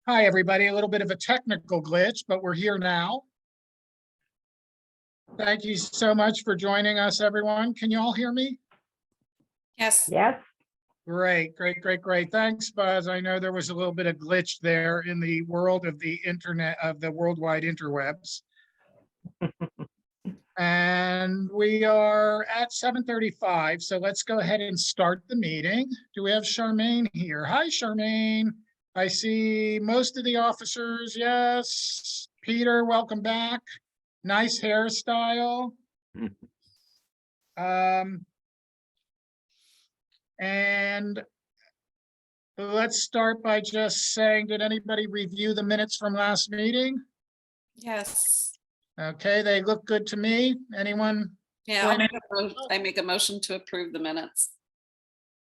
Hi, everybody. A little bit of a technical glitch, but we're here now. Thank you so much for joining us, everyone. Can you all hear me? Yes. Yes. Great, great, great, great. Thanks, Buzz. I know there was a little bit of glitch there in the world of the internet, of the worldwide interwebs. And we are at 7:35, so let's go ahead and start the meeting. Do we have Charmaine here? Hi, Charmaine. I see most of the officers. Yes. Peter, welcome back. Nice hairstyle. And let's start by just saying, did anybody review the minutes from last meeting? Yes. Okay, they look good to me. Anyone Yeah, I make a motion to approve the minutes.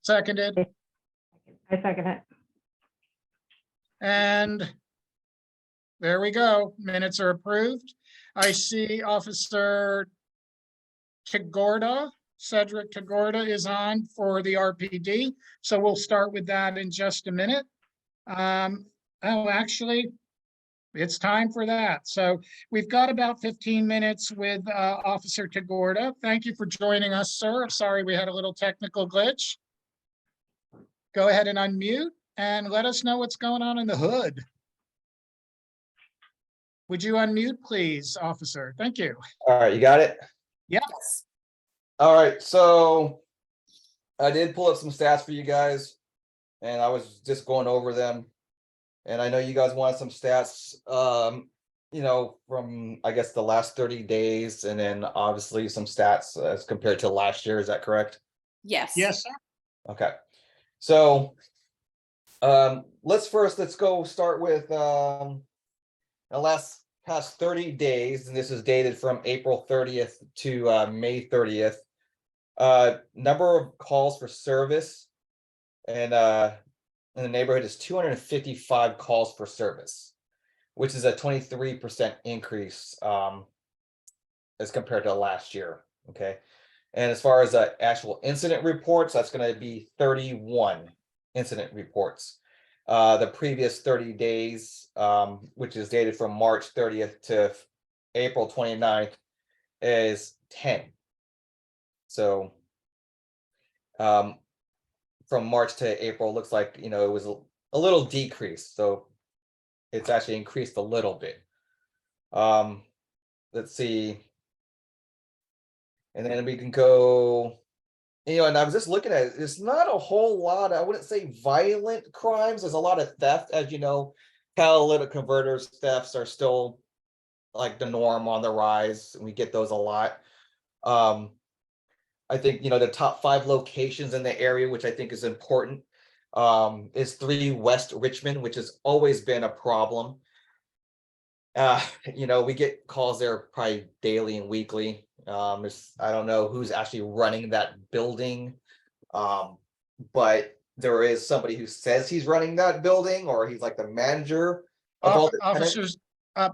seconded? I second it. And there we go. Minutes are approved. I see Officer Tagorda, Cedric Tagorda is on for the RPD. So we'll start with that in just a minute. Actually, it's time for that. So we've got about 15 minutes with Officer Tagorda. Thank you for joining us, sir. I'm sorry we had a little technical glitch. Go ahead and unmute and let us know what's going on in the hood. Would you unmute, please, officer? Thank you. All right, you got it? Yes. All right, so I did pull up some stats for you guys, and I was just going over them. And I know you guys wanted some stats, from, I guess, the last 30 days, and then obviously some stats as compared to last year. Is that correct? Yes. Yes, sir. Okay. So let's go start with the past 30 days, and this is dated from April 30th to May 30th. Number of calls for service and in the neighborhood is 255 calls for service, which is a 23% increase as compared to last year. Okay. And as far as actual incident reports, that's going to be 31 incident reports. The previous 30 days, which is dated from March 30th to April 29th, is 10. So from March to April, looks like, it was a little decrease. So it's actually increased a little bit. Let's see. And then we can go, and I was just looking at it. It's not a whole lot. I wouldn't say violent crimes. There's a lot of theft. As you know, catalytic converters thefts are still like the norm on the rise. And we get those a lot. I think, the top 5 locations in the area, which I think is important, is 3 West Richmond, which has always been a problem. We get calls there probably daily and weekly. I don't know who's actually running that building, but there is somebody who says he's running that building, or he's like the manager of all the officers.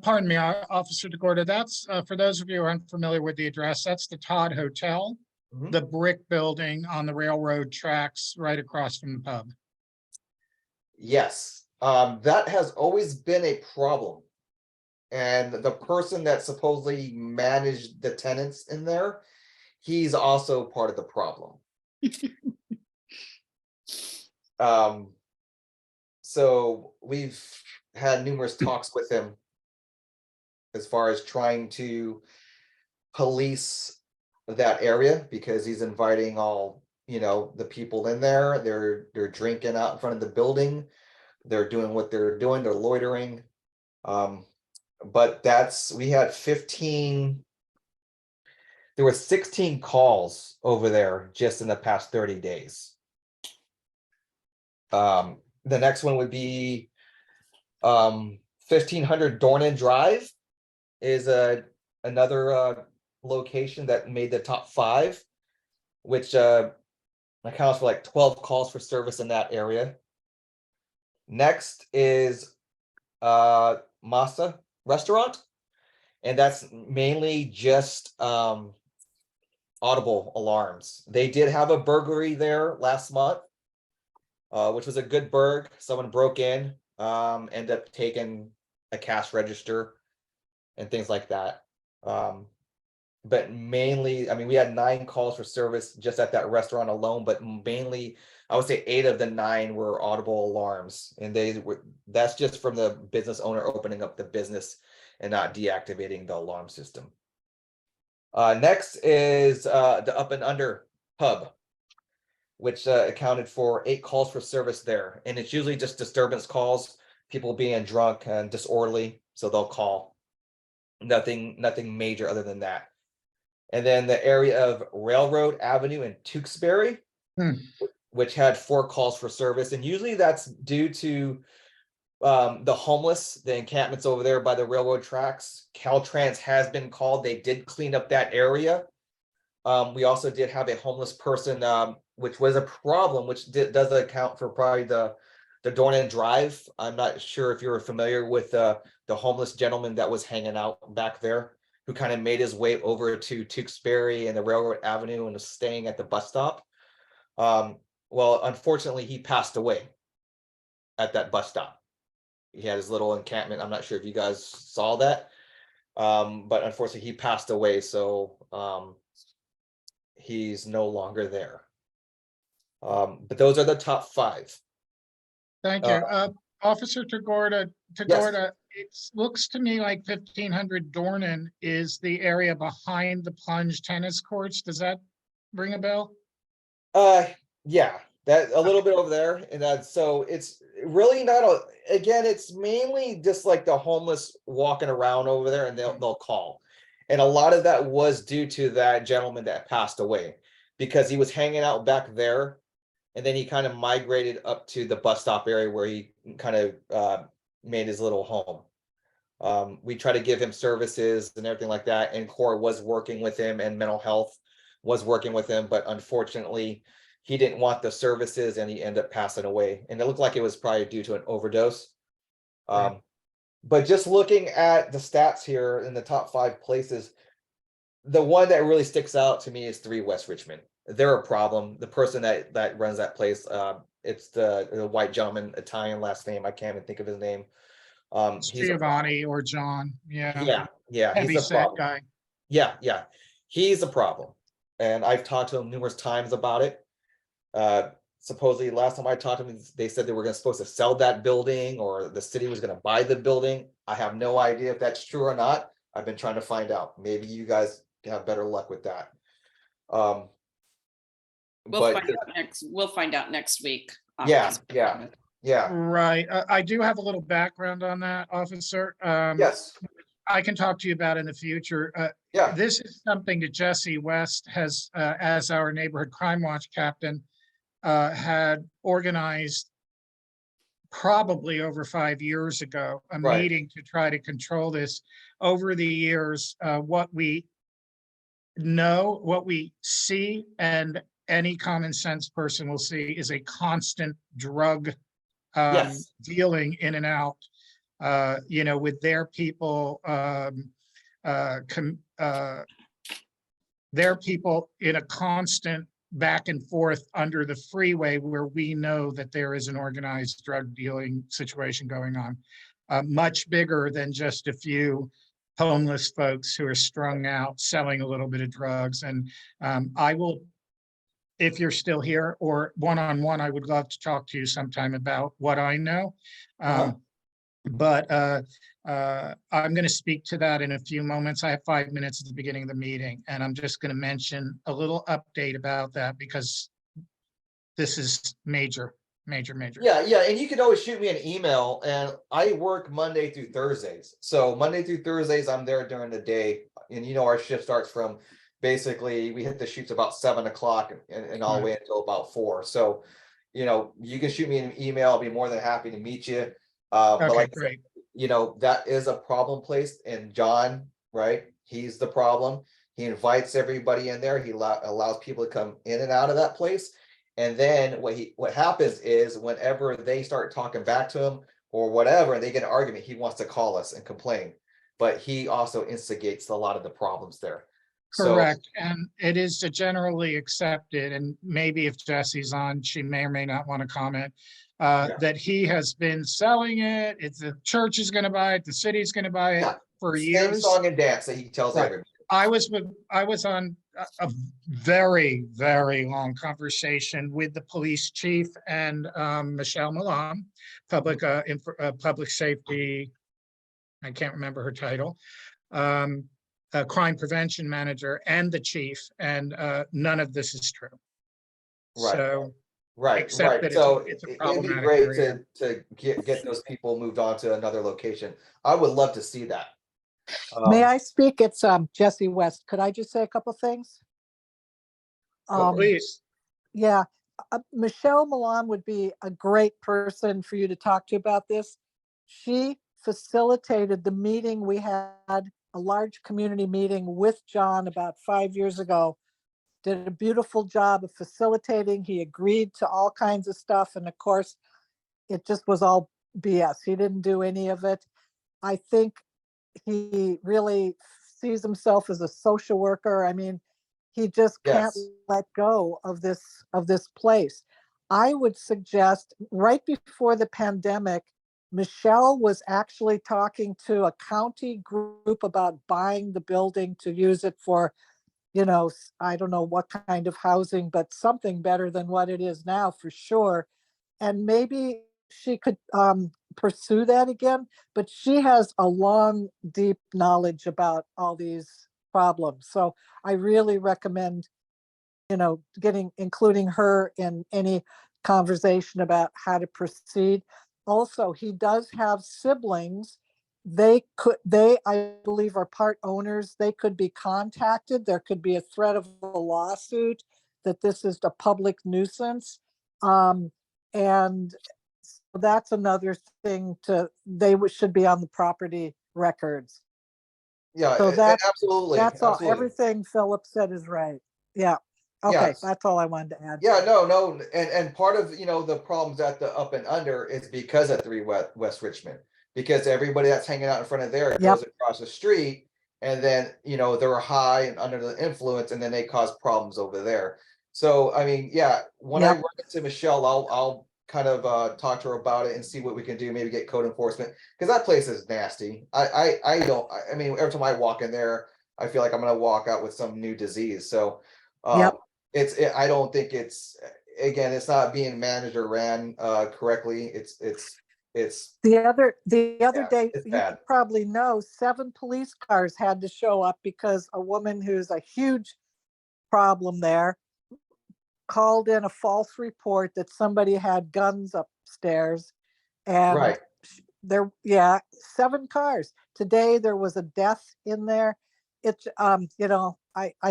Pardon me, Officer Tagorda. That's for those of you who are unfamiliar with the address. That's the Todd Hotel, the brick building on the railroad tracks right across from the pub. Yes, that has always been a problem. And the person that supposedly managed the tenants in there, he's also part of the problem. So we've had numerous talks with him as far as trying to police that area, because he's inviting all, the people in there. They're drinking out in front of the building. They're doing what they're doing. They're loitering. But we had 15, there were 16 calls over there just in the past 30 days. The next one would be 1500 Dornan Drive is another location that made the top 5, which accounts for like 12 calls for service in that area. Next is Masa Restaurant, and that's mainly just audible alarms. They did have a burglary there last month, which was a good burg. Someone broke in, end up taking a cash register and things like that. But mainly, I mean, we had 9 calls for service just at that restaurant alone, but mainly, I would say 8 of the 9 were audible alarms, and that's just from the business owner opening up the business and not deactivating the alarm system. Next is the Up and Under pub, which accounted for 8 calls for service there, and it's usually just disturbance calls, people being drunk and disorderly, so they'll call. Nothing major other than that. And then the area of Railroad Avenue in Tewksbury, which had 4 calls for service, and usually that's due to the homeless, the encampments over there by the railroad tracks. Caltrans has been called. They did clean up that area. We also did have a homeless person, which was a problem, which does account for probably the Dornan Drive. I'm not sure if you're familiar with the homeless gentleman that was hanging out back there, who kind of made his way over to Tewksbury and the Railroad Avenue and was staying at the bus stop. Well, unfortunately, he passed away at that bus stop. He had his little encampment. I'm not sure if you guys saw that, but unfortunately, he passed away. So he's no longer there. But those are the top 5. Thank you. Officer Tagorda, it looks to me like 1500 Dornan is the area behind the plunge tennis courts. Does that ring a bell? Yeah, that a little bit over there. And so it's really not again, it's mainly just like the homeless walking around over there, and they'll call. And a lot of that was due to that gentleman that passed away, because he was hanging out back there. And then he kind of migrated up to the bus stop area where he kind of made his little home. We try to give him services and everything like that. And CORE was working with him, and mental health was working with him. But unfortunately, he didn't want the services, and he ended up passing away. And it looked like it was probably due to an overdose. Right. But just looking at the stats here in the top 5 places, the one that really sticks out to me is 3 West Richmond. They're a problem. The person that runs that place, it's the white gentleman, Italian last name. I can't even think of his name. He's Giovanni or John. Yeah. yeah, he's Heavy a set problem. guy. Yeah, he's a problem, and I've talked to him numerous times about it. Supposedly, last time I talked to them, they said they were supposed to sell that building, or the city was going to buy the building. I have no idea if that's true or not. I've been trying to find out. Maybe you guys have better luck with that. We'll find out next week. Yeah. Right. I do have a little background on that, officer. Yes. I can talk to you about in the future. Yeah. This is something that Jesse West has, as our neighborhood crime watch captain, had organized probably over 5 years ago, a Right. meeting to try to control this. Over the years, what we know, what we see, and any common sense person will see, is a constant drug Yes. dealing in and out, with their people, their people in a constant back and forth under the freeway, where we know that there is an organized drug dealing situation going on, much bigger than just a few homeless folks who are strung out selling a little bit of drugs. And I will, if you're still here or one-on-one, I would love to talk to you sometime about what I know. But I'm going to speak to that in a few moments. I have 5 minutes at the beginning of the meeting, and I'm just going to mention a little update about that, because this is major. Yeah, and you can always shoot me an email, and I work Monday through Thursdays. So Monday through Thursdays, I'm there during the day, and our shift starts from, basically, we hit the shoots about 7 o'clock and all the way until about 4. So, you can shoot me an email. I'll be more than happy to meet you. But like I said, that is a problem place, and John, right? He's the problem. He invites everybody in there. He allows people to come in and out of that place. And then what happens is, whenever they start talking back to him or whatever, and they get an argument, he wants to call us and complain. But he also instigates a lot of the problems there. Correct. And it is generally accepted, and maybe if Jesse's on, she may or may not want to comment. Yeah. that he has been selling it. It's the church is gonna buy it, the city's gonna buy it Yeah. for Same years. song and dance that he tells Right. everybody. I was on a very, very long conversation with the police chief and Michelle Milan, public safety. I can't remember her title. Crime prevention manager and the chief, and none of this is true. Right. So, Right, except right. that So it's a it'd be problematic great area. to get those people moved on to another location. I would love to see that. May Um, I speak? It's Jesse West. Could I just say a couple things? Please, Yeah, Michelle Milan would be a great person for you to talk to about this. She facilitated the meeting. We had a large community meeting with John about 5 years ago. Did a beautiful job of facilitating. He agreed to all kinds of stuff. And of course, it just was all BS. He didn't do any of it. I think he really sees himself as a social worker. I mean, he just can't Yes. let go of this place. I would suggest right before the pandemic, Michelle was actually talking to a county group about buying the building to use it for, I don't know what kind of housing, but something better than what it is now for sure. And maybe she could pursue that again, but she has a long, deep knowledge about all these problems. So I really recommend, including her in any conversation about how to proceed. Also, he does have siblings. I believe, are part owners. They could be contacted. There could be a threat of a lawsuit that this is a public nuisance. And so that's another thing should be on the property records. Yeah, So absolutely, that's all. absolutely. Everything Philip said is right. Yeah. Okay, Yes. that's all I wanted to add. Yeah, no, and part of the problems at the up and under is because of 3 West Richmond, because everybody that's hanging out in front of there goes across the street, and then they're high and under the influence, and then they cause problems over there. So I mean, yeah, when I Yep. run into Michelle, I'll kind of talk to her about it and see what we can do, maybe get code enforcement, because that place is nasty. I mean, every time I walk in there, I feel like I'm gonna walk out with some new disease. So Yep. I don't think it's not being managed or ran correctly. It's The other yeah, day, it's you bad. probably know, 7 police cars had to show up because a woman who's a huge problem there called in a false report that somebody had guns upstairs. And Right. 7 cars. Today there was a death in there. It's I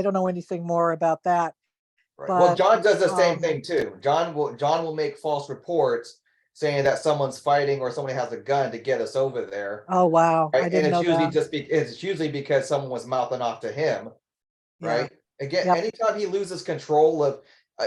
don't know anything more about that. Right. Well, But John does the same thing too. John will make false reports saying that someone's fighting or somebody has a gun to get us over there. oh wow, I Right. And didn't know that. it's usually because someone was mouthing off to him. Right. Again, Yep. anytime he loses control of,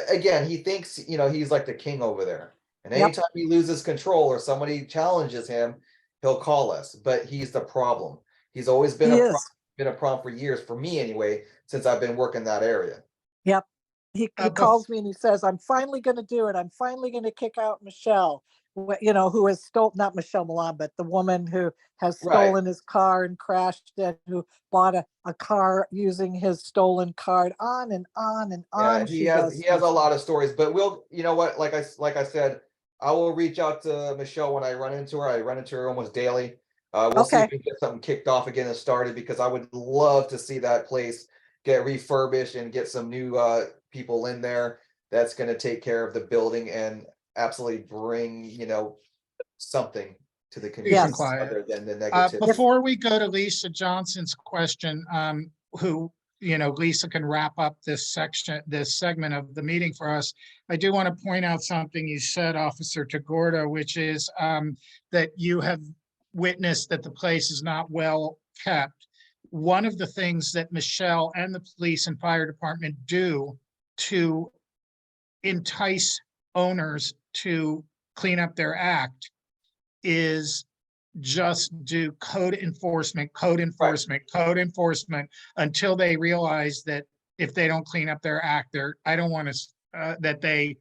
again, he thinks, he's like the king over there. And Yep. anytime he loses control or somebody challenges him, he'll call us. But he's the problem. He's always been He a is. problem for years, for me anyway, since I've been working that area. Yep. He bef- calls me and he says, I'm finally going to do it. I'm finally going to kick out Michelle, who has stolen, not Michelle Milan, but the woman who has Right. stolen his car and crashed it, who bought a car using his stolen card, on and on and on. Yeah, he has a lot of stories, but you know what, like I said, I will reach out to Michelle when I run into her. I run into her almost daily. We'll see if Okay. we can get something kicked off again and started, because I would love to see that place get refurbished and get some new people in there that's going to take care of the building and absolutely bring something to the Peace community and quiet. other than the negativity. Before we go to Lisa Johnson's question, who, Lisa can wrap up this segment of the meeting for us. I do want to point out something you said, Officer Tagorda, which is that you have witnessed that the place is not well kept. One of the things that Michelle and the police and fire department do to entice owners to clean up their act is just do code enforcement until they realize that if they don't clean up their act, I don't want to, that they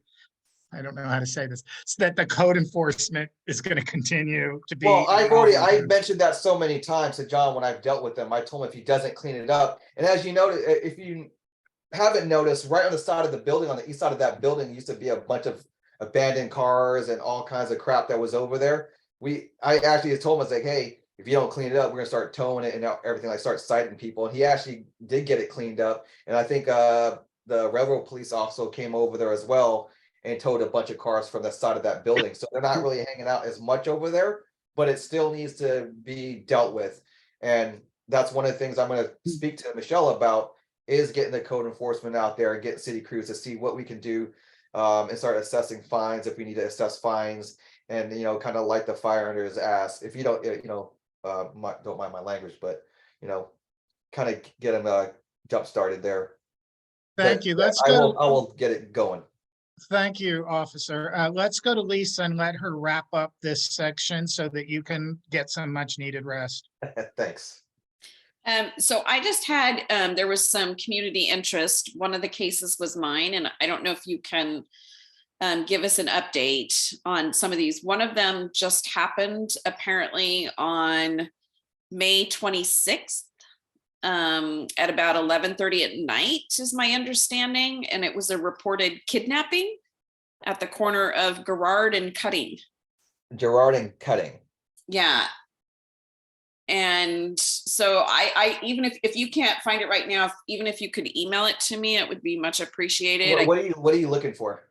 I don't know how to say this, so that the code enforcement is going to continue to be. Well, I involved. mentioned that so many times to John when I've dealt with him. I told him if he doesn't clean it up, and as you notice, if you haven't noticed, right on the side of the building, on the east side of that building, used to be a bunch of abandoned cars and all kinds of crap that was over there. I actually told him, I was like, hey, if you don't clean it up, we're gonna start towing it and everything, like start citing people. And he actually did get it cleaned up. And I think the railroad police also came over there as well and towed a bunch of cars from the side of that building. So they're not really hanging out as much over there, but it still needs to be dealt with. And that's one of the things I'm gonna speak to Michelle about, is getting the code enforcement out there and getting city crews to see what we can do, and start assessing fines if we need to assess fines, and kind of light the fire under his ass if you don't don't mind my language, but kind of get him jump started there. Thank But you. Let's I go. will get it going. Thank you, officer. Let's go to Lisa and let her wrap up this section so that you can get some much needed rest. Thanks. So I just had, there was some community interest. One of the cases was mine, and I don't know if you can give us an update on some of these. One of them just happened apparently on May 26th at about 11:30 at night, is my understanding. And it was a reported kidnapping at the corner of Gerard and Cutting. Gerard and Cutting. Yeah. And so I even if you can't find it right now, even if you could email it to me, it would be much appreciated. What are you looking for?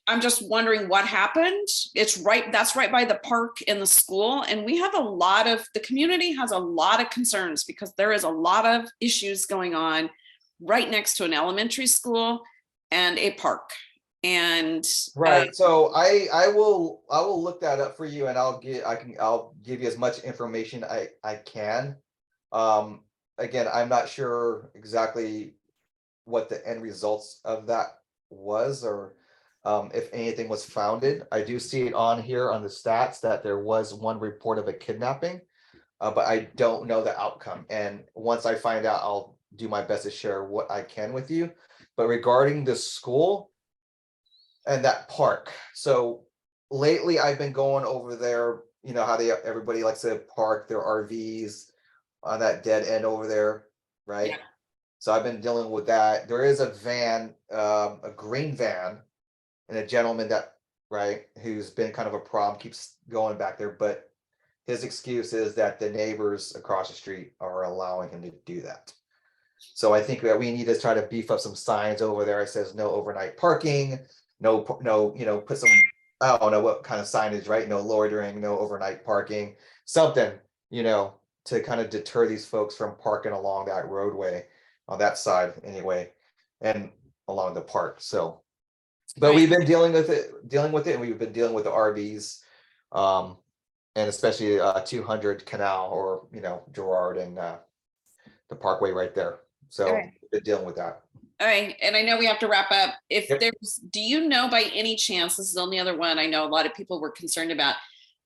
I'm just wondering what happened. That's right by the park and the school. And we have the community has a lot of concerns because there is a lot of issues going on right next to an elementary school and a park. And Right. So I will look that up for you, and I'll give you as much information I can. Again, I'm not sure exactly what the end results of that was, or if anything was founded. I do see it on here on the stats that there was one report of a kidnapping, but I don't know the outcome. And once I find out, I'll do my best to share what I can with you. But regarding the school and that park, so lately I've been going over there. You know how everybody likes to park their RVs on that dead end over there, right? Yeah. So I've been dealing with that. There is a van, a green van, and a gentleman who's been kind of a problem, keeps going back there, but his excuse is that the neighbors across the street are allowing him to do that. So I think that we need to try to beef up some signs over there. It says no overnight parking, no, put some, I don't know what kind of signage, right? No loitering, no overnight parking, something, to kind of deter these folks from parking along that roadway on that side anyway, and along the park. So, but Right. we've been dealing with it, and we've been dealing with the RVs, and especially 200 Canal, or Gerard and the Parkway right there. So Okay. we've been dealing with that. all right, and I know we have to wrap up. If Yep. do you know by any chance, this is the only other one I know a lot of people were concerned about.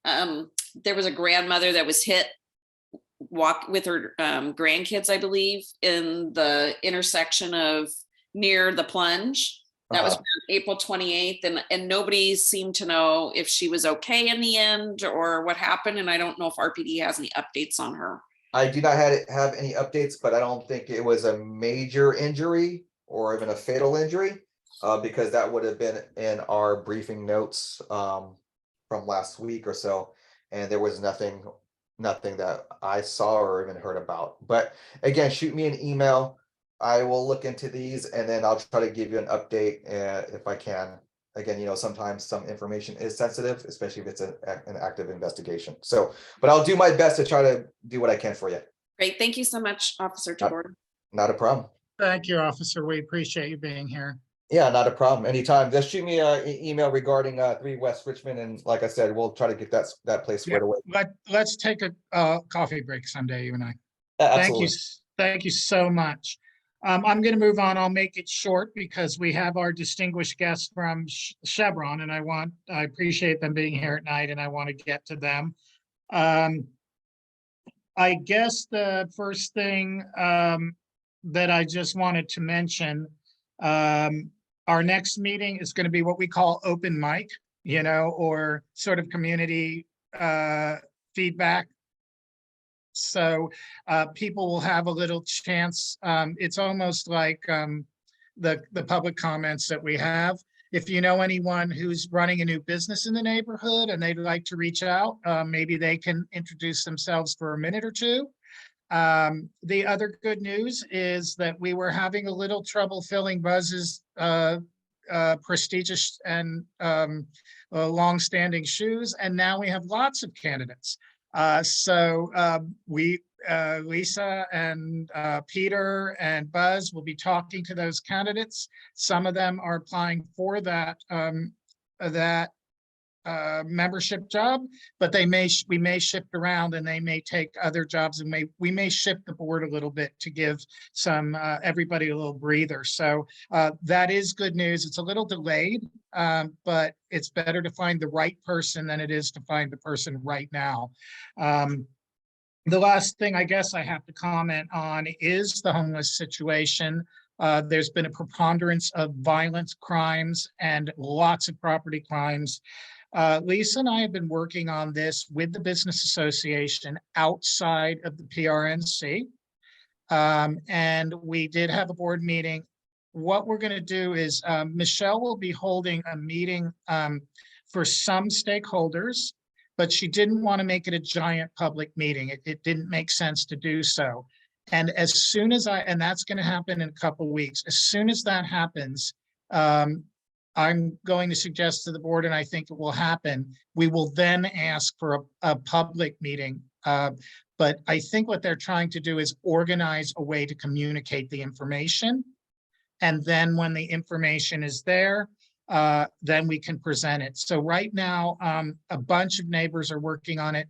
There was a grandmother that was hit walk with her grandkids, I believe, in the intersection of near the plunge. That was around April 28th, and nobody seemed to know if she was okay in the end or what happened. And I don't know if RPD has any updates on her. I do not have any updates, but I don't think it was a major injury or even a fatal injury, because that would have been in our briefing notes from last week or so, and there was nothing that I saw or even heard about. But again, shoot me an email. I will look into these, and then I'll try to give you an update if I can. Again, sometimes some information is sensitive, especially if it's an active investigation. So, but I'll do my best to try to do what I can for you. Great. Thank you so much, Officer Tabor. Not a problem. Thank you, officer. We appreciate you being here. Yeah, not a problem. Anytime. Just shoot me an email regarding 3 West Richmond, and like I said, we'll try to get that place squared away. Let's take a coffee break someday, you and I. Absolutely. Thank you so much. I'm going to move on. I'll make it short because we have our distinguished guests from Chevron, and I appreciate them being here at night, and I want to get to them. I guess the first thing that I just wanted to mention, Our next meeting is going to be what we call open mic, or sort of community feedback. So people will have a little chance. It's almost like the public comments that we have. If you know anyone who's running a new business in the neighborhood and they'd like to reach out, maybe they can introduce themselves for a minute or two. The other good news is that we were having a little trouble filling Buzz's prestigious and long-standing shoes, and now we have lots of candidates. Lisa and Peter and Buzz will be talking to those candidates. Some of them are applying for that membership job, but we may shift around and they may take other jobs, and we may shift the board a little bit to give some everybody a little breather. So that is good news. It's a little delayed, but it's better to find the right person than it is to find the person right now. The last thing I guess I have to comment on is the homeless situation. There's been a preponderance of violent crimes and lots of property crimes. Lisa and I have been working on this with the Business Association outside of the PRNC. And we did have a board meeting. What we're going to do is Michelle will be holding a meeting for some stakeholders, but she didn't want to make it a giant public meeting. It didn't make sense to do so. And as soon as and that's going to happen in a couple of weeks, as soon as that happens, I'm going to suggest to the board, and I think it will happen, we will then ask for a public meeting. But I think what they're trying to do is organize a way to communicate the information. And then when the information is there, then we can present it. So right now, a bunch of neighbors are working on it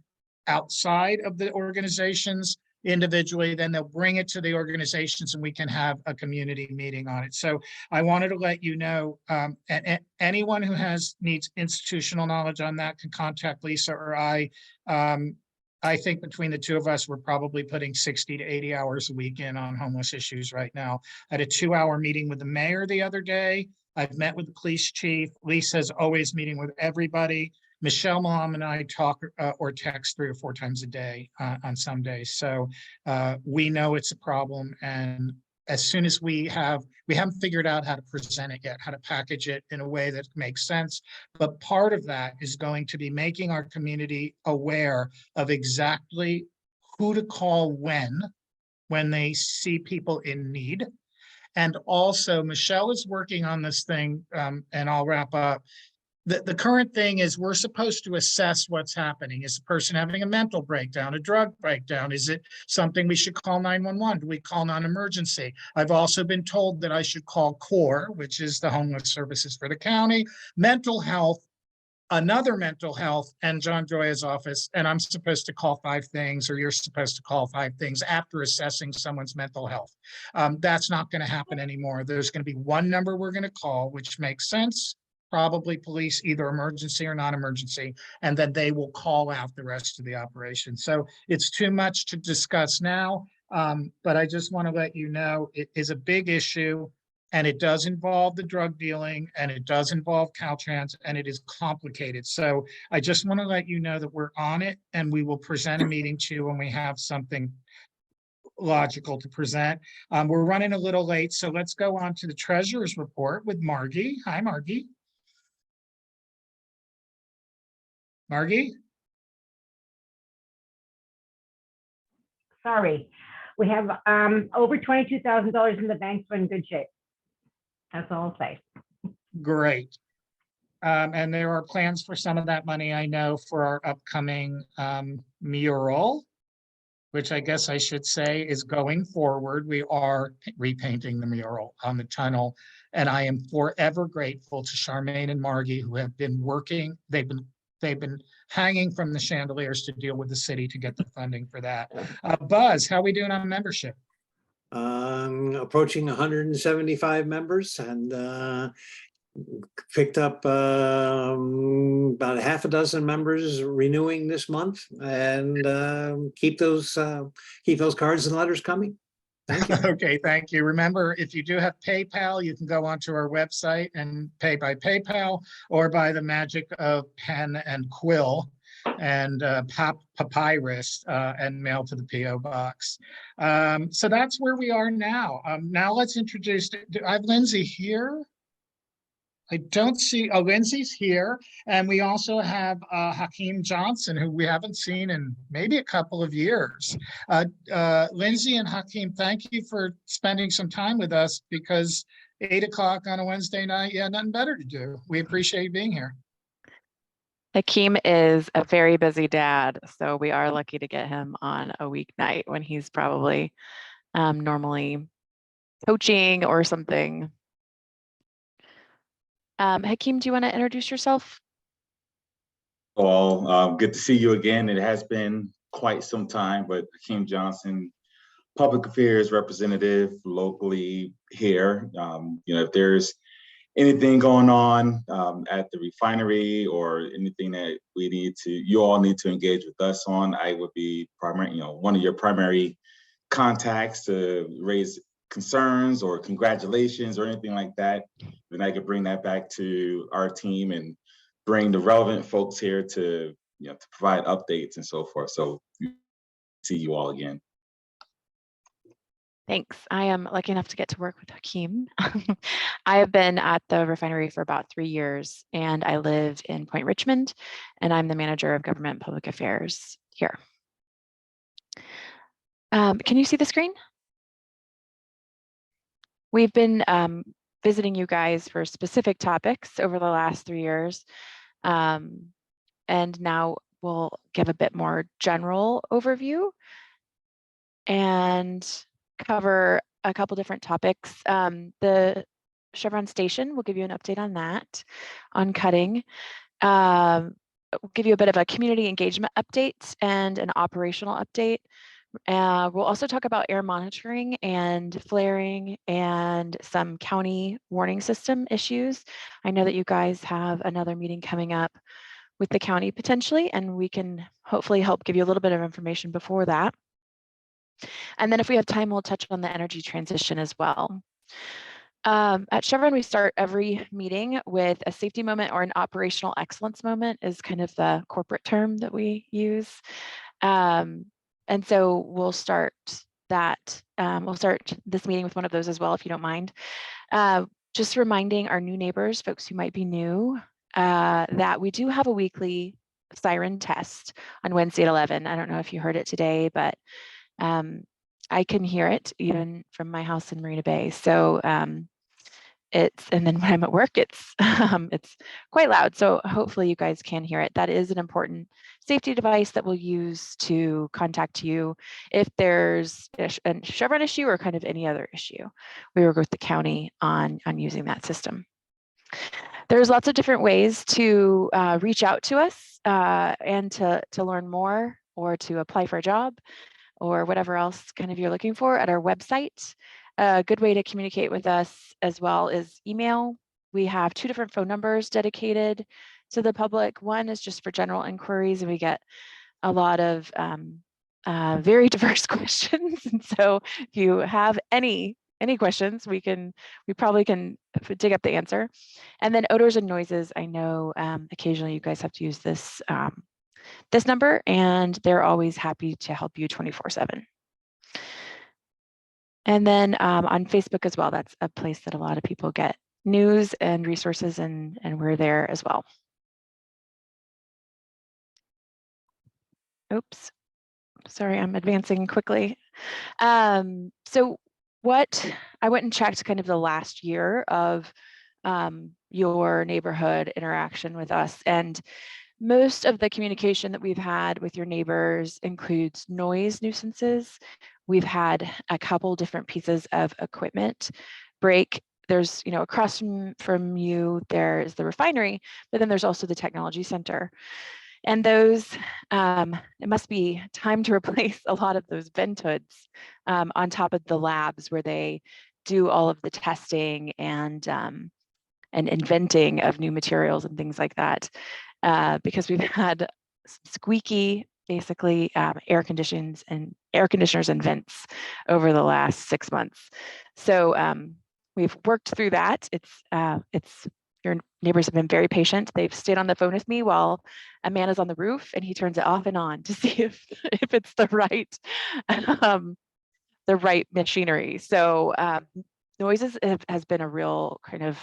outside of the organizations individually, then they'll bring it to the organizations and we can have a community meeting on it. So I wanted to let you know, and anyone who needs institutional knowledge on that can contact Lisa or I. I think between the two of us, we're probably putting 60 to 80 hours a week in on homeless issues right now. I had a 2-hour meeting with the mayor the other day. I've met with the police chief. Lisa's always meeting with everybody. Michelle, Mom, and I talk or text 3 or 4 times a day on some days. So we know it's a problem. And as soon as we haven't figured out how to present it yet, how to package it in a way that makes sense. But part of that is going to be making our community aware of exactly who to call when they see people in need. And also, Michelle is working on this thing, and I'll wrap up. The current thing is we're supposed to assess what's happening. Is the person having a mental breakdown, a drug breakdown? Is it something we should call 911? Do we call non-emergency? I've also been told that I should call CORE, which is the Homeless Services for the county, mental health, another mental health, and John Joya's office. And I'm supposed to call 5 things, or you're supposed to call 5 things after assessing someone's mental health. That's not going to happen anymore. There's going to be one number we're going to call, which makes sense. Probably police, either emergency or non-emergency, and then they will call out the rest of the operation. So it's too much to discuss now, but I just want to let you know it is a big issue, and it does involve the drug dealing, and it does involve Caltrans, and it is complicated. So I just want to let you know that we're on it, and we will present a meeting to you when we have something logical to present. We're running a little late, so let's go on to the treasurer's report with Margie. Hi, Margie. Margie? Sorry. We have over $22,000 in the bank, so in good shape. That's all I'll say. Great. And there are plans for some of that money, I know, for our upcoming mural, which I guess I should say is going forward. We are repainting the mural on the tunnel. And I am forever grateful to Charmaine and Margie, who have been working. They've been hanging from the chandeliers to deal with the city to get the funding for that. Buzz, how are we doing on membership? Approaching 175 members, and picked up about 6 members renewing this month, and keep those cards and letters coming. Thank you. Okay, thank you. Remember, if you do have PayPal, you can go onto our website and pay by PayPal or by the magic of pen and quill and papyrus and mail to the PO box. So that's where we are now. Now let's introduce, I have Lindsay here. I don't see, oh, Lindsay's here. And we also have Hakeem Johnson, who we haven't seen in maybe a couple of years. Lindsay and Hakeem, thank you for spending some time with us because 8 o'clock on a Wednesday night, yeah, nothing better to do. We appreciate you being here. Hakeem is a very busy dad, so we are lucky to get him on a weeknight when he's probably normally coaching or something. Hakeem, do you want to introduce yourself? Well, good to see you again. It has been quite some time, but Hakeem Johnson, public affairs representative locally here. If there's anything going on at the refinery or anything that you all need to engage with us on, I would be one of your primary contacts to raise concerns or congratulations or anything like that. Then I could bring that back to our team and bring the relevant folks here to provide updates and so forth. So see you all again. Thanks. I am lucky enough to get to work with Hakeem. I have been at the refinery for about 3 years, and I live in Point Richmond, and I'm the manager of government and public affairs here. Can you see the screen? We've been visiting you guys for specific topics over the last 3 years, and now we'll give a bit more general overview and cover a couple different topics. The Chevron station, we'll give you an update on that, on cutting. We'll give you a bit of a community engagement update and an operational update. We'll also talk about air monitoring and flaring and some county warning system issues. I know that you guys have another meeting coming up with the county potentially, and we can hopefully help give you a little bit of information before that. And then if we have time, we'll touch on the energy transition as well. At Chevron, we start every meeting with a safety moment or an operational excellence moment is kind of the corporate term that we use. And so we'll start that. We'll start this meeting with one of those as well, if you don't mind. Just reminding our new neighbors, folks who might be new, that we do have a weekly siren test on Wednesday at 11. I don't know if you heard it today, but I can hear it even from my house in Marina Bay. So and then when I'm at work, it's quite loud. So hopefully you guys can hear it. That is an important safety device that we'll use to contact you if there's a Chevron issue or kind of any other issue. We work with the county on using that system. There's lots of different ways to reach out to us and to learn more or to apply for a job or whatever else kind of you're looking for at our website. A good way to communicate with us as well is email. We have 2 different phone numbers dedicated to the public. One is just for general inquiries, and we get a lot of very diverse questions. And so if you have any questions, we probably can dig up the answer. And then odors and noises. I know occasionally you guys have to use this this number, and they're always happy to help you 24/7. And then on Facebook as well, that's a place that a lot of people get news and resources, and we're there as well. Oops, sorry, I'm advancing quickly. So what I went and checked kind of the last year of your neighborhood interaction with us, and most of the communication that we've had with your neighbors includes noise nuisances. We've had a couple different pieces of equipment break. There's, across from you, there's the refinery, but then there's also the technology center. And those, it must be time to replace a lot of those vent hoods on top of the labs where they do all of the testing and inventing of new materials and things like that. Because we've had squeaky basically air conditioners and vents over the last 6 months. So we've worked through that. Your neighbors have been very patient. They've stayed on the phone with me while a man is on the roof and he turns it off and on to see if it's the right machinery. So noises has been a real kind of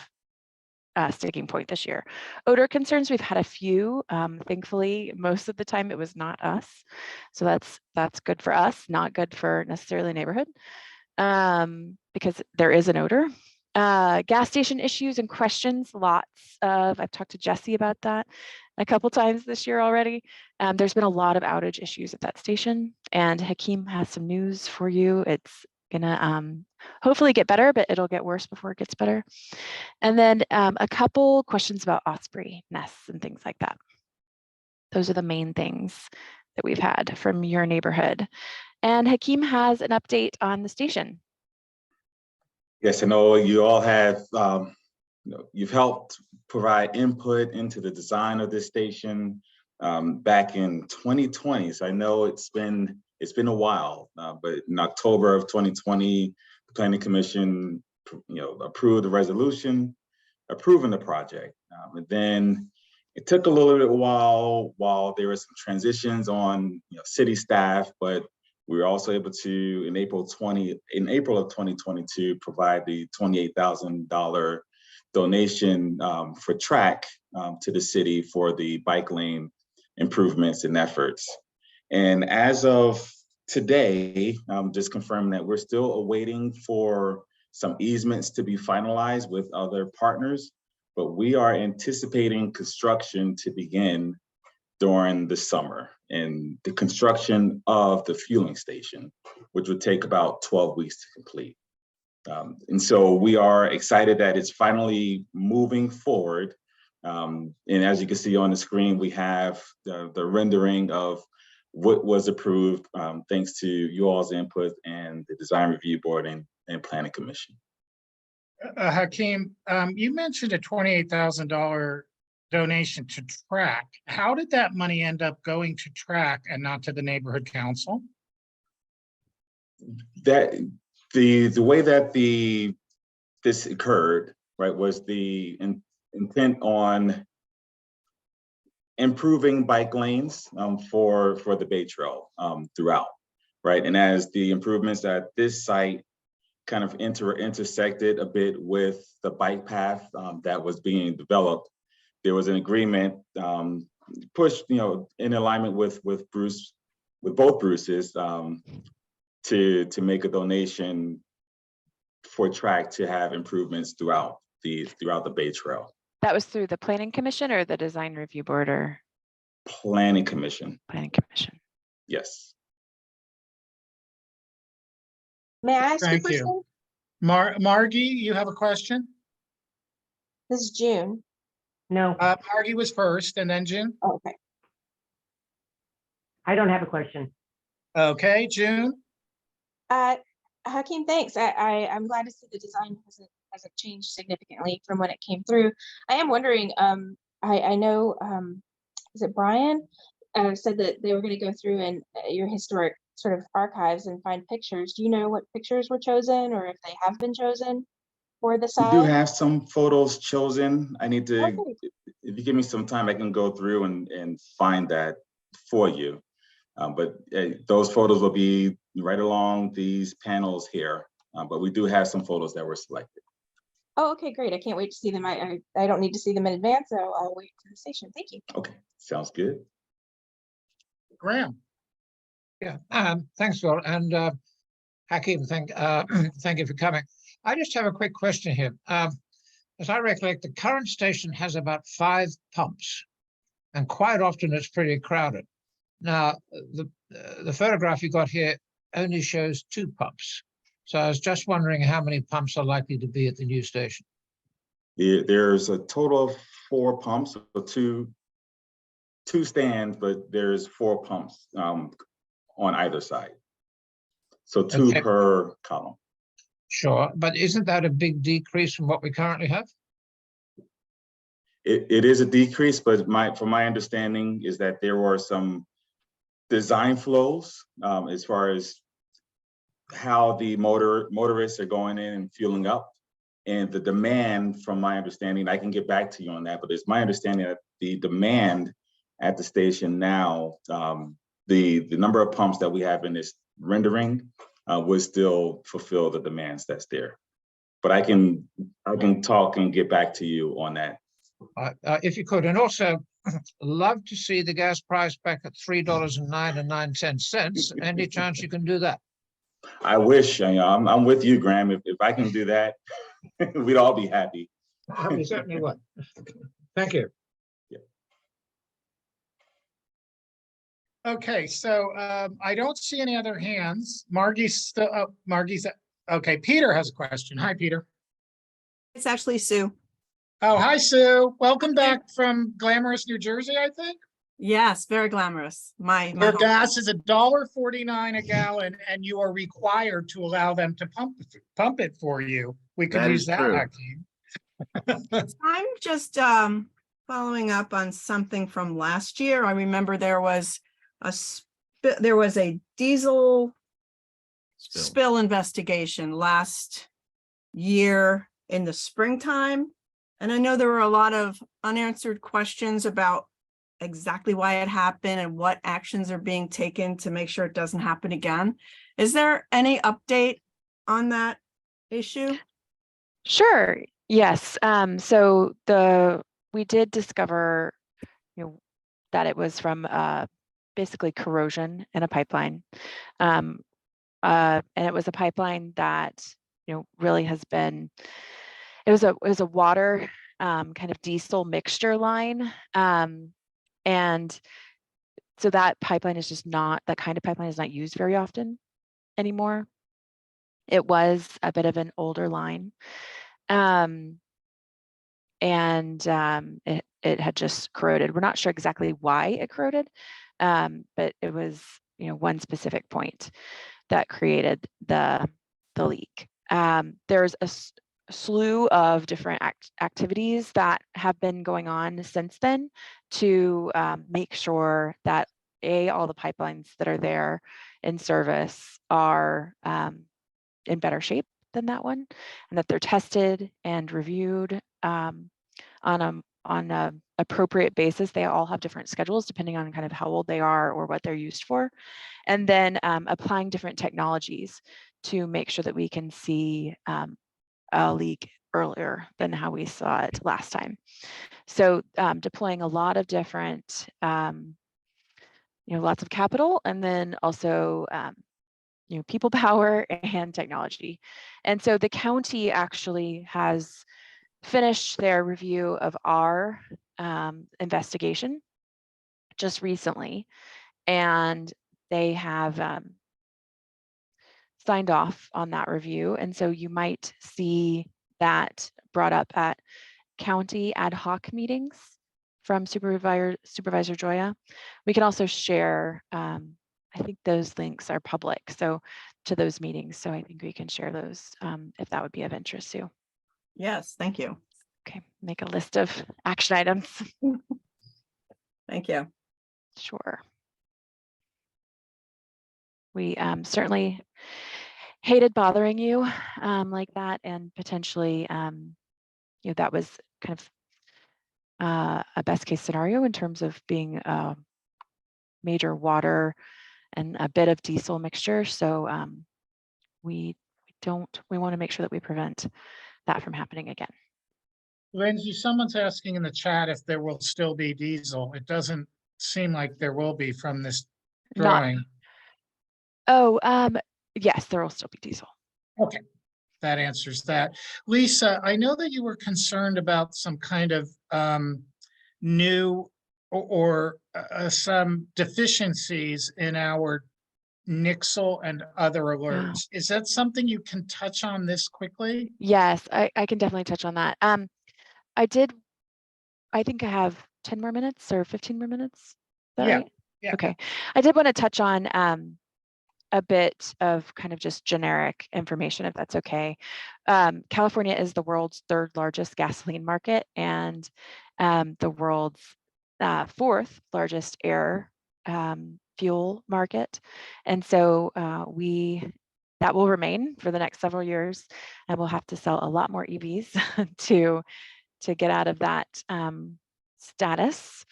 sticking point this year. Odor concerns, we've had a few. Thankfully, most of the time it was not us. So that's good for us, not good for necessarily the neighborhood, because there is an odor. Gas station issues and questions, I've talked to Jesse about that a couple times this year already. There's been a lot of outage issues at that station, and Hakeem has some news for you. It's gonna hopefully get better, but it'll get worse before it gets better. And then a couple questions about osprey nests and things like that. Those are the main things that we've had from your neighborhood. And Hakeem has an update on the station. Yes, I know you all have, you've helped provide input into the design of this station back in 2020. So I know it's been a while, but in October of 2020, the Planning Commission, approved the resolution approving the project. And then it took a little bit while there were some transitions on city staff, but we were also able to, in April of 2022, provide the $28,000 donation for track to the city for the bike lane improvements and efforts. And as of today, just confirming that we're still awaiting for some easements to be finalized with other partners, but we are anticipating construction to begin during the summer, and the construction of the fueling station, which would take about 12 weeks to complete. And so we are excited that it's finally moving forward. And as you can see on the screen, we have the rendering of what was approved thanks to you all's input and the Design Review Board and Planning Commission. Hakeem, you mentioned a $28,000 donation to track. How did that money end up going to track and not to the neighborhood council? That the way that this occurred, right, was the intent on improving bike lanes for the Bay Trail throughout, right? And as the improvements at this site kind of intersected a bit with the bike path that was being developed, there was an agreement pushed, in alignment with Bruce, with both Bruces, to make a donation for track to have improvements throughout the Bay Trail. That was through the Planning Commission or the Design Review Board or? Planning Commission. Planning Commission. Yes. May I ask a Thank question? you. Margie, you have a question? This is June. No, Margie was first and then June. Oh, okay. I don't have a question. Okay, June. Hakeem, thanks. I'm glad to see the design hasn't changed significantly from when it came through. I am wondering, I know, is it Brian said that they were going to go through and your historic sort of archives and find pictures. Do you know what pictures were chosen or if they have been chosen for the We side? do have some photos chosen. I need to, Okay. if you give me some time, I can go through and find that for you. But those photos will be right along these panels here. But we do have some photos that were selected. Oh, okay, great. I can't wait to see them. I don't need to see them in advance, so I'll wait for the station. Thank you. Okay, sounds good. Graham. Yeah, thanks, Phil, and Hakeem, thank you for coming. I just have a quick question here. As I recollect, the current station has about 5 pumps, and quite often it's pretty crowded. Now, the photograph you got here only shows 2 pumps. So I was just wondering how many pumps are likely to be at the new station. There's a total of 4 pumps, so two stands, but there's 4 pumps on either side. So 2 Okay. per column. Sure, but isn't that a big decrease from what we currently have? It is a decrease, but from my understanding is that there were some design flows, as far as how the motorists are going in and fueling up. And the demand, from my understanding, I can get back to you on that, but it's my understanding that the demand at the station now, the number of pumps that we have in this rendering would still fulfill the demands that's there. But I can talk and get back to you on that. If you could, and also love to see the gas price back at $3.09 Any chance you can do that? I wish, I'm with you, Graham. If I can do that, we'd all be happy. We certainly would. Thank you. Okay, so I don't see any other hands. Margie's still up. Margie's okay. Peter has a question. Hi, Peter. It's actually Sue. Oh, hi, Sue. Welcome back from glamorous New Jersey, I think. Yes, very glamorous. My Where home. gas is $1.49 a gallon, and you are required to allow them to pump it for you. We could That use is that, true. Hakeem. I'm just following up on something from last year. I remember there was a diesel spill investigation last year in the springtime. And I know there were a lot of unanswered questions about exactly why it happened and what actions are being taken to make sure it doesn't happen again. Is there any update on that issue? Sure. Yes. So we did discover, that it was from basically corrosion in a pipeline, and it was a pipeline that really has been. It was a water kind of diesel mixture line, and so that pipeline is just not, that kind of pipeline is not used very often anymore. It was a bit of an older line. And it had just corroded. We're not sure exactly why it corroded, but it was, one specific point that created the leak. There's a slew of different activities that have been going on since then to make sure that all the pipelines that are there in service are in better shape than that one, and that they're tested and reviewed on a appropriate basis. They all have different schedules depending on kind of how old they are or what they're used for, and then applying different technologies to make sure that we can see a leak earlier than how we saw it last time. So deploying a lot of different, lots of capital, and then also people power and technology. And so the county actually has finished their review of our investigation just recently, and they have signed off on that review. And so you might see that brought up at county ad hoc meetings from Supervisor Joya. We can also share, I think those links are public, so to those meetings. So I think we can share those if that would be of interest, Sue. Yes, thank you. Okay, make a list of action items. Thank you. Sure. We certainly hated bothering you like that, and potentially, that was kind of a best case scenario in terms of being a major water and a bit of diesel mixture. So we want to make sure that we prevent that from happening again. Lindsay, someone's asking in the chat if there will still be diesel. It doesn't seem like there will be from this drawing. Yes, there will still be diesel. Okay, that answers that. Lisa, I know that you were concerned about some kind of new or some deficiencies in our Nixle and other alerts. Is that something you can touch on this quickly? Yes, I can definitely touch on that. I think I have 10 more minutes or 15 more minutes. Is that right? Yeah. Okay. I did want to touch on a bit of kind of just generic information, if that's okay. California is the world's third largest gasoline market and the world's fourth largest air fuel market. And so that will remain for the next several years, and we'll have to sell a lot more EVs to get out of that status.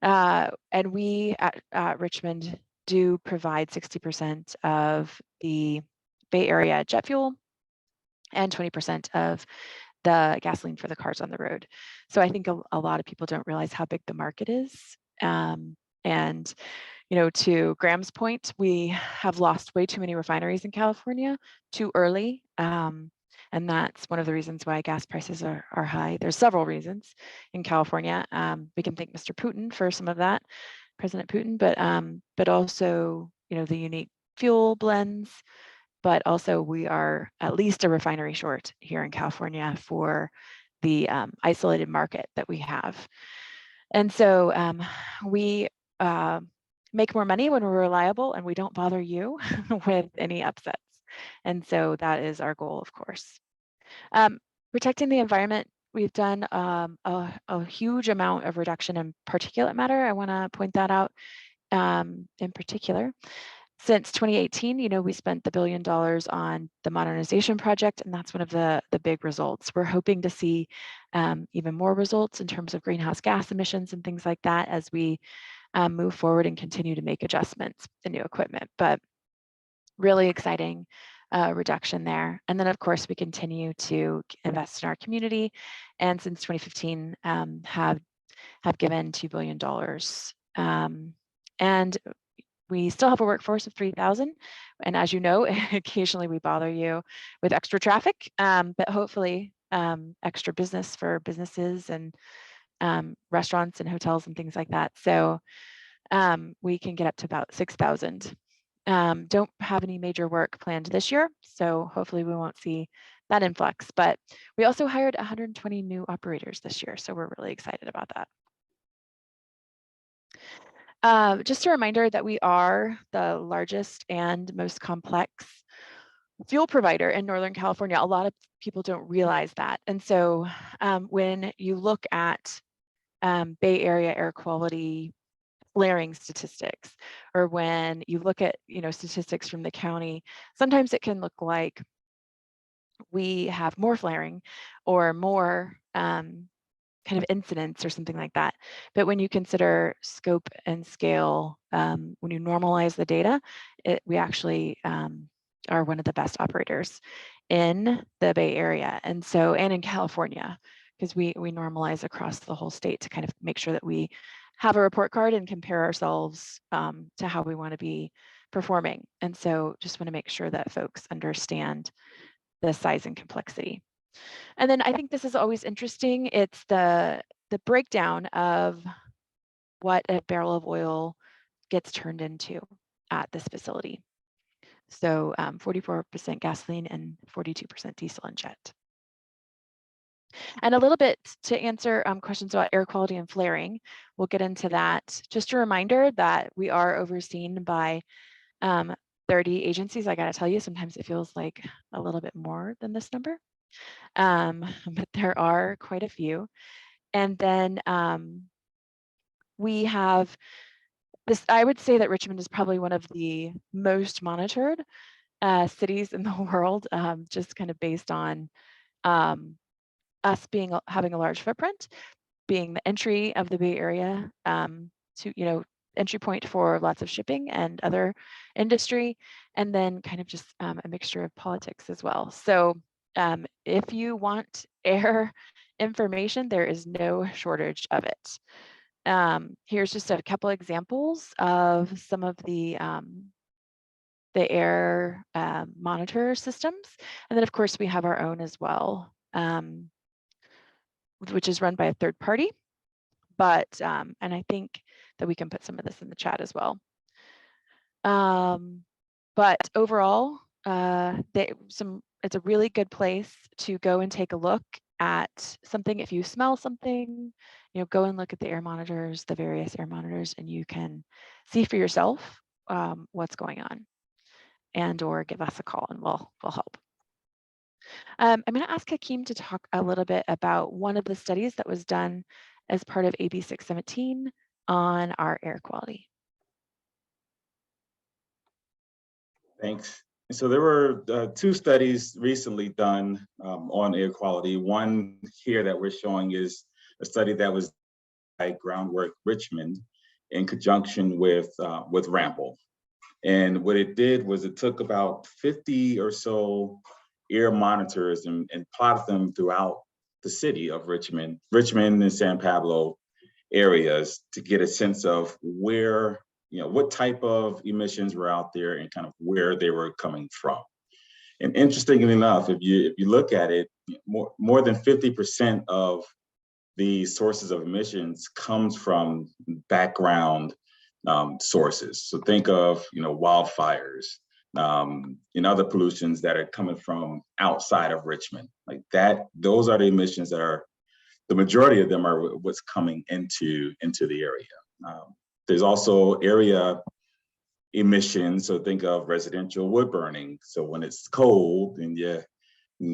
And we at Richmond do provide 60% of the Bay Area jet fuel and 20% of the gasoline for the cars on the road. So I think a lot of people don't realize how big the market is. And you know, to Graham's point, we have lost way too many refineries in California too early. And that's one of the reasons why gas prices are high. There's several reasons in California. We can thank Mr. Putin for some of that, President Putin, but also, you know, the unique fuel blends, but also we are at least a refinery short here in California for the isolated market that we have. And so we make more money when we're reliable and we don't bother you with any upsets. And so that is our goal, of course. Protecting the environment, we've done a huge amount of reduction in particulate matter. I want to point that out in particular. Since 2018, you know, we spent the $1 billion on the modernization project, and that's one of the big results. We're hoping to see even more results in terms of greenhouse gas emissions and things like that as we move forward and continue to make adjustments to new equipment. But really exciting reduction there. And then, of course, we continue to invest in our community, and since 2015 have given $2 billion. And we still have a workforce of 3,000. And as you know, occasionally we bother you with extra traffic, but hopefully extra business for businesses and restaurants and hotels and things like that. So we can get up to about 6,000. Don't have any major work planned this year, so hopefully we won't see that influx. But we also hired 120 new operators this year, so we're really excited about that. Just a reminder that we are the largest and most complex fuel provider in Northern California. A lot of people don't realize that. And so when you look at Bay Area air quality flaring statistics, or when you look at, you know, statistics from the county, sometimes it can look like we have more flaring or more kind of incidents or something like that. But when you consider scope and scale, when you normalize the data, we actually are one of the best operators in the Bay Area, and in California, because we normalize across the whole state to kind of make sure that we have a report card and compare ourselves to how we want to be performing. And so just want to make sure that folks understand the size and complexity. And then I think this is always interesting. It's the breakdown of what a barrel of oil gets turned into at this facility. So 44% gasoline and 42% diesel and jet. And a little bit to answer questions about air quality and flaring, we'll get into that. Just a reminder that we are overseen by 30 agencies. I gotta tell you, sometimes it feels like a little bit more than this number. But there are quite a few. And then we have this, I would say that Richmond is probably one of the most monitored cities in the world, just kind of based on us having a large footprint, being the entry of the Bay Area to, you know, entry point for lots of shipping and other industry, and then kind of just a mixture of politics as well. So if you want air information, there is no shortage of it. Here's just a couple examples of some of the air monitor systems. And then of course we have our own as well, which is run by a third party. But, and I think that we can put some of this in the chat as well. But overall, it's a really good place to go and take a look at something. If you smell something, you know, go and look at the air monitors, the various air monitors, and you can see for yourself what's going on, and or give us a call and we'll help. I'm going to ask Hakeem to talk a little bit about one of the studies that was done as part of AB 617 on our air quality. Thanks. So there were two studies recently done on air quality. One here that we're showing is a study that was by Groundwork Richmond in conjunction with Rample. And what it did was it took about 50 or so air monitors and plotted them throughout the city of Richmond and San Pablo areas to get a sense of where, what type of emissions were out there and kind of where they were coming from. And interestingly enough, if you look at it, more than 50% of the sources of emissions comes from background sources. So think of, wildfires and other pollutions that are coming from outside of Richmond. Like that, those are the emissions that are, the majority of them are what's coming into the area. There's also area emissions. So think of residential wood burning. So when it's cold and you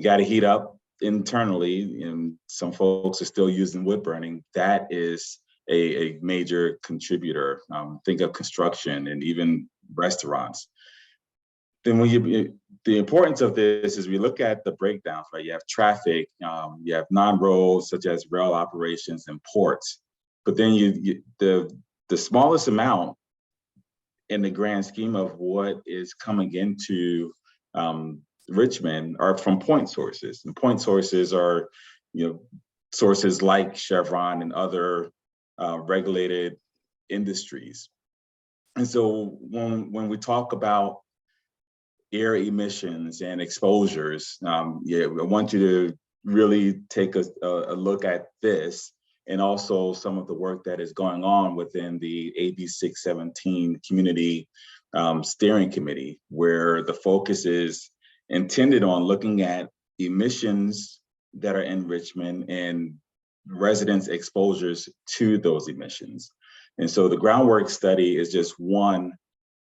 got to heat up internally, and some folks are still using wood burning, that is a major contributor. Think of construction and even restaurants. Then the importance of this is we look at the breakdowns, right? You have traffic, you have non-roads such as rail operations and ports, but then the smallest amount in the grand scheme of what is coming into Richmond are from point sources, and point sources are, sources like Chevron and other regulated industries. And so when we talk about air emissions and exposures, I want you to really take a look at this, and also some of the work that is going on within the AB 617 Community Steering Committee, where the focus is intended on looking at emissions that are in Richmond and residents' exposures to those emissions. And so the groundwork study is just one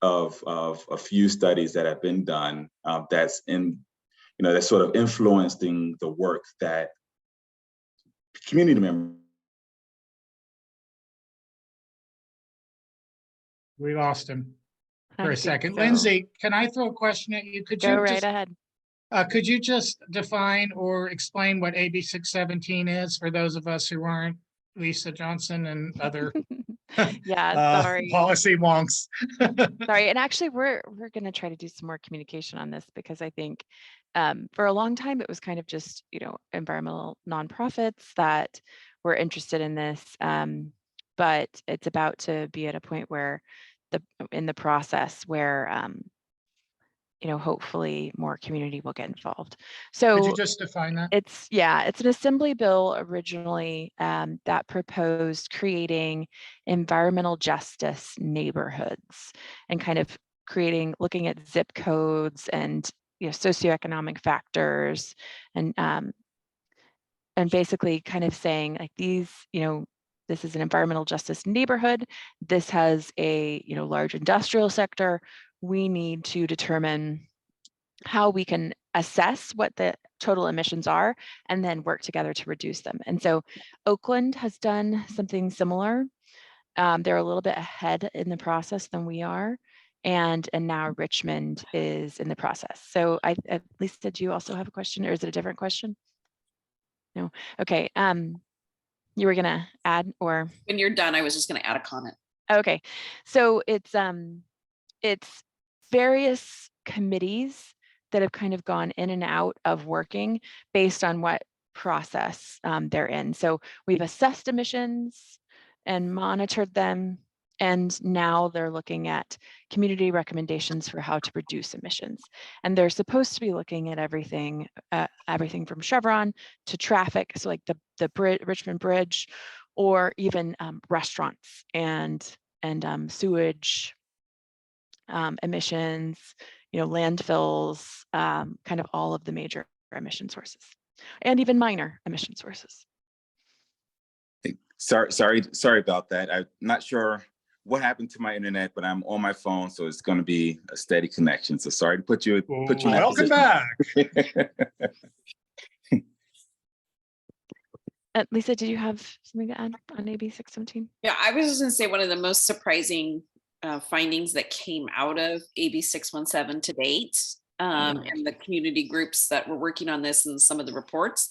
of a few studies that have been done that's sort of influencing the work that community members. We lost him I for a think second. so. Lindsay, can I throw a question at you? Go right ahead. Could you just define or explain what AB 617 is for those of us who aren't Lisa Johnson and other Yeah, sorry. policy wonks? Sorry, and actually we're going to try to do some more communication on this, because I think for a long time it was kind of just, environmental nonprofits that were interested in this, but it's about to be at a point where in the process where hopefully more community will get involved. So Could you just define that? it's an assembly bill originally that proposed creating environmental justice neighborhoods, and kind of looking at zip codes and socioeconomic factors, and basically kind of saying like these, this is an environmental justice neighborhood. This has a large industrial sector. We need to determine how we can assess what the total emissions are and then work together to reduce them. And so Oakland has done something similar. They're a little bit ahead in the process than we are. And now Richmond is in the process. So at least, did you also have a question, or is it a different question? No. Okay. You were gonna add, or When you're done, I was just gonna add a comment. okay. So it's various committees that have kind of gone in and out of working based on what process they're in. So we've assessed emissions and monitored them, and now they're looking at community recommendations for how to reduce emissions. And they're supposed to be looking at everything from Chevron to traffic, so like the Richmond Bridge, or even restaurants and sewage emissions, landfills, kind of all of the major emission sources, and even minor emission sources. Sorry about that. I'm not sure what happened to my internet, but I'm on my phone, so it's going to be a steady connection. So sorry to put you in that Welcome position. back. Lisa, did you have something to add on AB 617? Yeah, I was just gonna say one of the most surprising findings that came out of AB 617 to date, and the community groups that were working on this and some of the reports.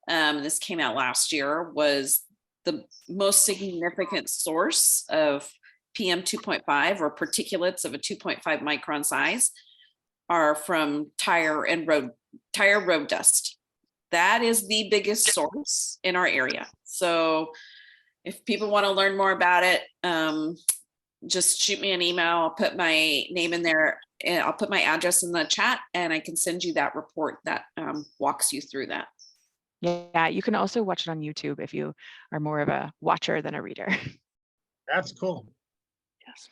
This came out last year, was the most significant source of PM 2.5 or particulates of a 2.5 micron size are from tire road dust. That is the biggest source in our area. So if people want to learn more about it, just shoot me an email. I'll put my name in there, and I'll put my address in the chat, and I can send you that report that walks you through that. Yeah, you can also watch it on YouTube if you are more of a watcher than a reader. That's cool. Yes.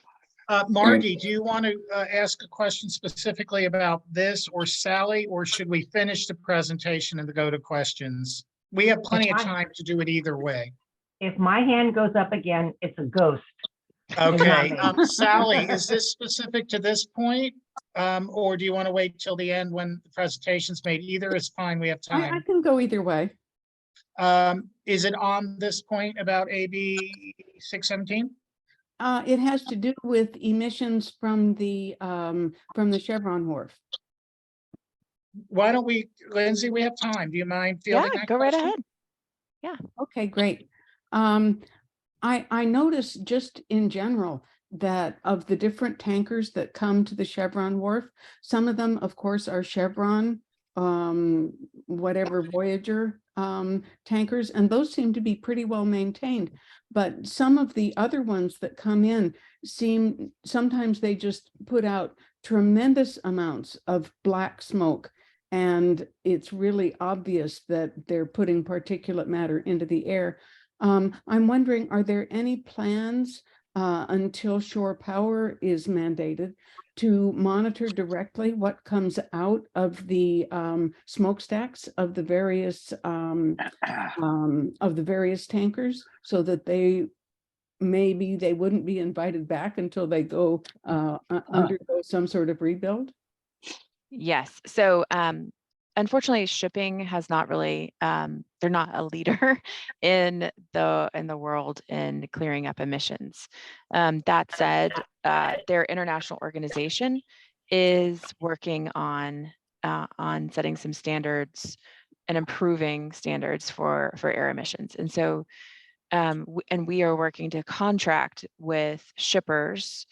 Margie, do you want to ask a question specifically about this, or Sally, or should we finish the presentation and go to questions? We have plenty of time to do it either way. If my hand goes up again, it's a ghost. Okay, not me. Sally, is this specific to this point? Or do you want to wait till the end when the presentation's made? Either is fine, we have I time. can go either way. Is it on this point about AB 617? It has to do with emissions from the Chevron wharf. Why don't we, Lindsay, we have time. Do you mind fielding Yeah, that go right question? ahead. Yeah. Okay, great. I noticed just in general that of the different tankers that come to the Chevron wharf, some of them, of course, are Chevron, whatever Voyager tankers, and those seem to be pretty well maintained. But some of the other ones that come in sometimes they just put out tremendous amounts of black smoke. And it's really obvious that they're putting particulate matter into the air. I'm wondering, are there any plans until shore power is mandated to monitor directly what comes out of the smokestacks of the various tankers, so that maybe they wouldn't be invited back until they go undergo some sort of rebuild? Yes. So unfortunately, shipping has not really, they're not a leader in the world in clearing up emissions. That said, their international organization is working on setting some standards and improving standards for air emissions. And so we are working to contract with shippers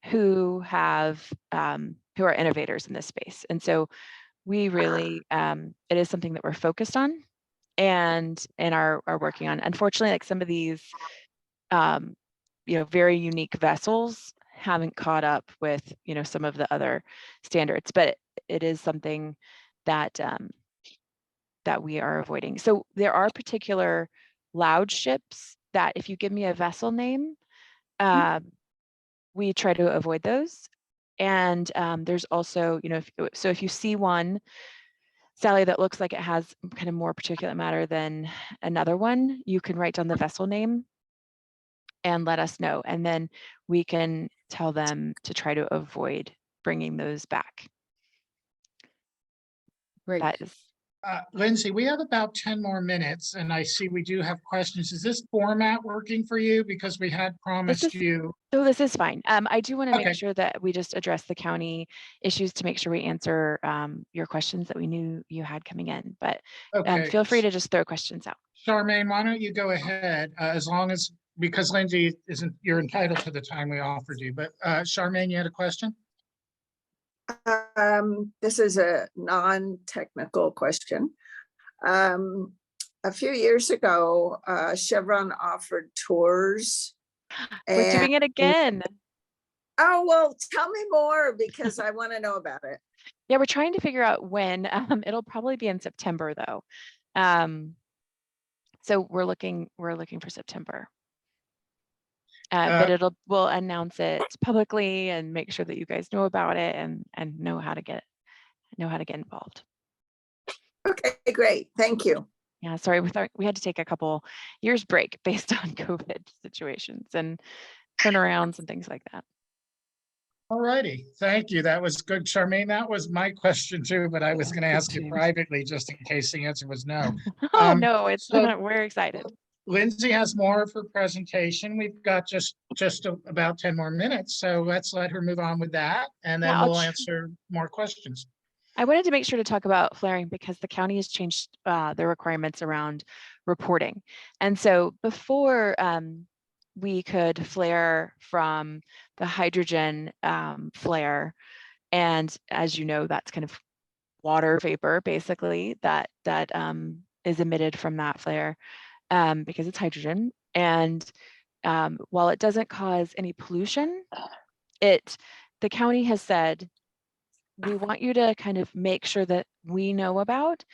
who are innovators in this space. And so we really, it is something that we're focused on and are working on. Unfortunately, like some of these, very unique vessels haven't caught up with, some of the other standards, but it is something that we are avoiding. So there are particular loud ships that if you give me a vessel name, we try to avoid those. And there's also, if you see one, Sally, that looks like it has kind of more particulate matter than another one, you can write down the vessel name and let us know. And then we can tell them to try to avoid bringing those back. Great. That is. Lindsay, we have about 10 more minutes, and I see we do have questions. Is this format working for you? Because we had promised you. So this is fine. I do want to Okay. make sure that we just address the county issues to make sure we answer your questions that we knew you had coming in. But Okay. feel free to just throw questions out. Charmaine, why don't you go ahead, as long as, because Lindsay you're entitled to the time we offered you, but Charmaine, you had a question? This is a non-technical question. A few years ago, Chevron offered tours. We're doing it again. Oh, well, tell me more because I want to know about it. Yeah, we're trying to figure out when. It'll probably be in September though. So we're looking for September. But we'll announce it publicly and make sure that you guys know about it and know how to get involved. Okay, great. Thank you. Yeah, sorry, we had to take a couple years break based on COVID situations and turnarounds and things like that. All righty, thank you. That was good, Charmaine. That was my question too, but I was going to ask you privately just in case the answer was no. No, we're excited. Lindsay has more of her presentation. We've got just about 10 more minutes, so let's let her move on with that, and then Yeah, we'll answer more questions. I wanted to make sure to talk about flaring because the county has changed their requirements around reporting. And so before we could flare from the hydrogen flare, and as you know, that's kind of water vapor basically that is emitted from that flare because it's hydrogen. And while it doesn't cause any pollution, the county has said, we want you to kind of make sure that we know about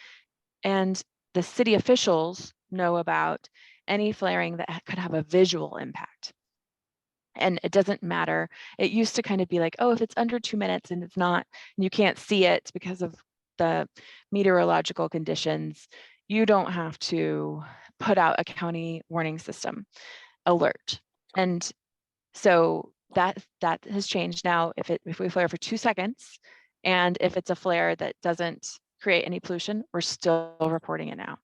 and the city officials know about any flaring that could have a visual impact. And it doesn't matter. It used to kind of be like, oh, if it's under 2 minutes and it's not, and you can't see it because of the meteorological conditions, you don't have to put out a county warning system alert. And so that has changed now. If we flare for 2 seconds, and if it's a flare that doesn't create any pollution, we're still reporting it now.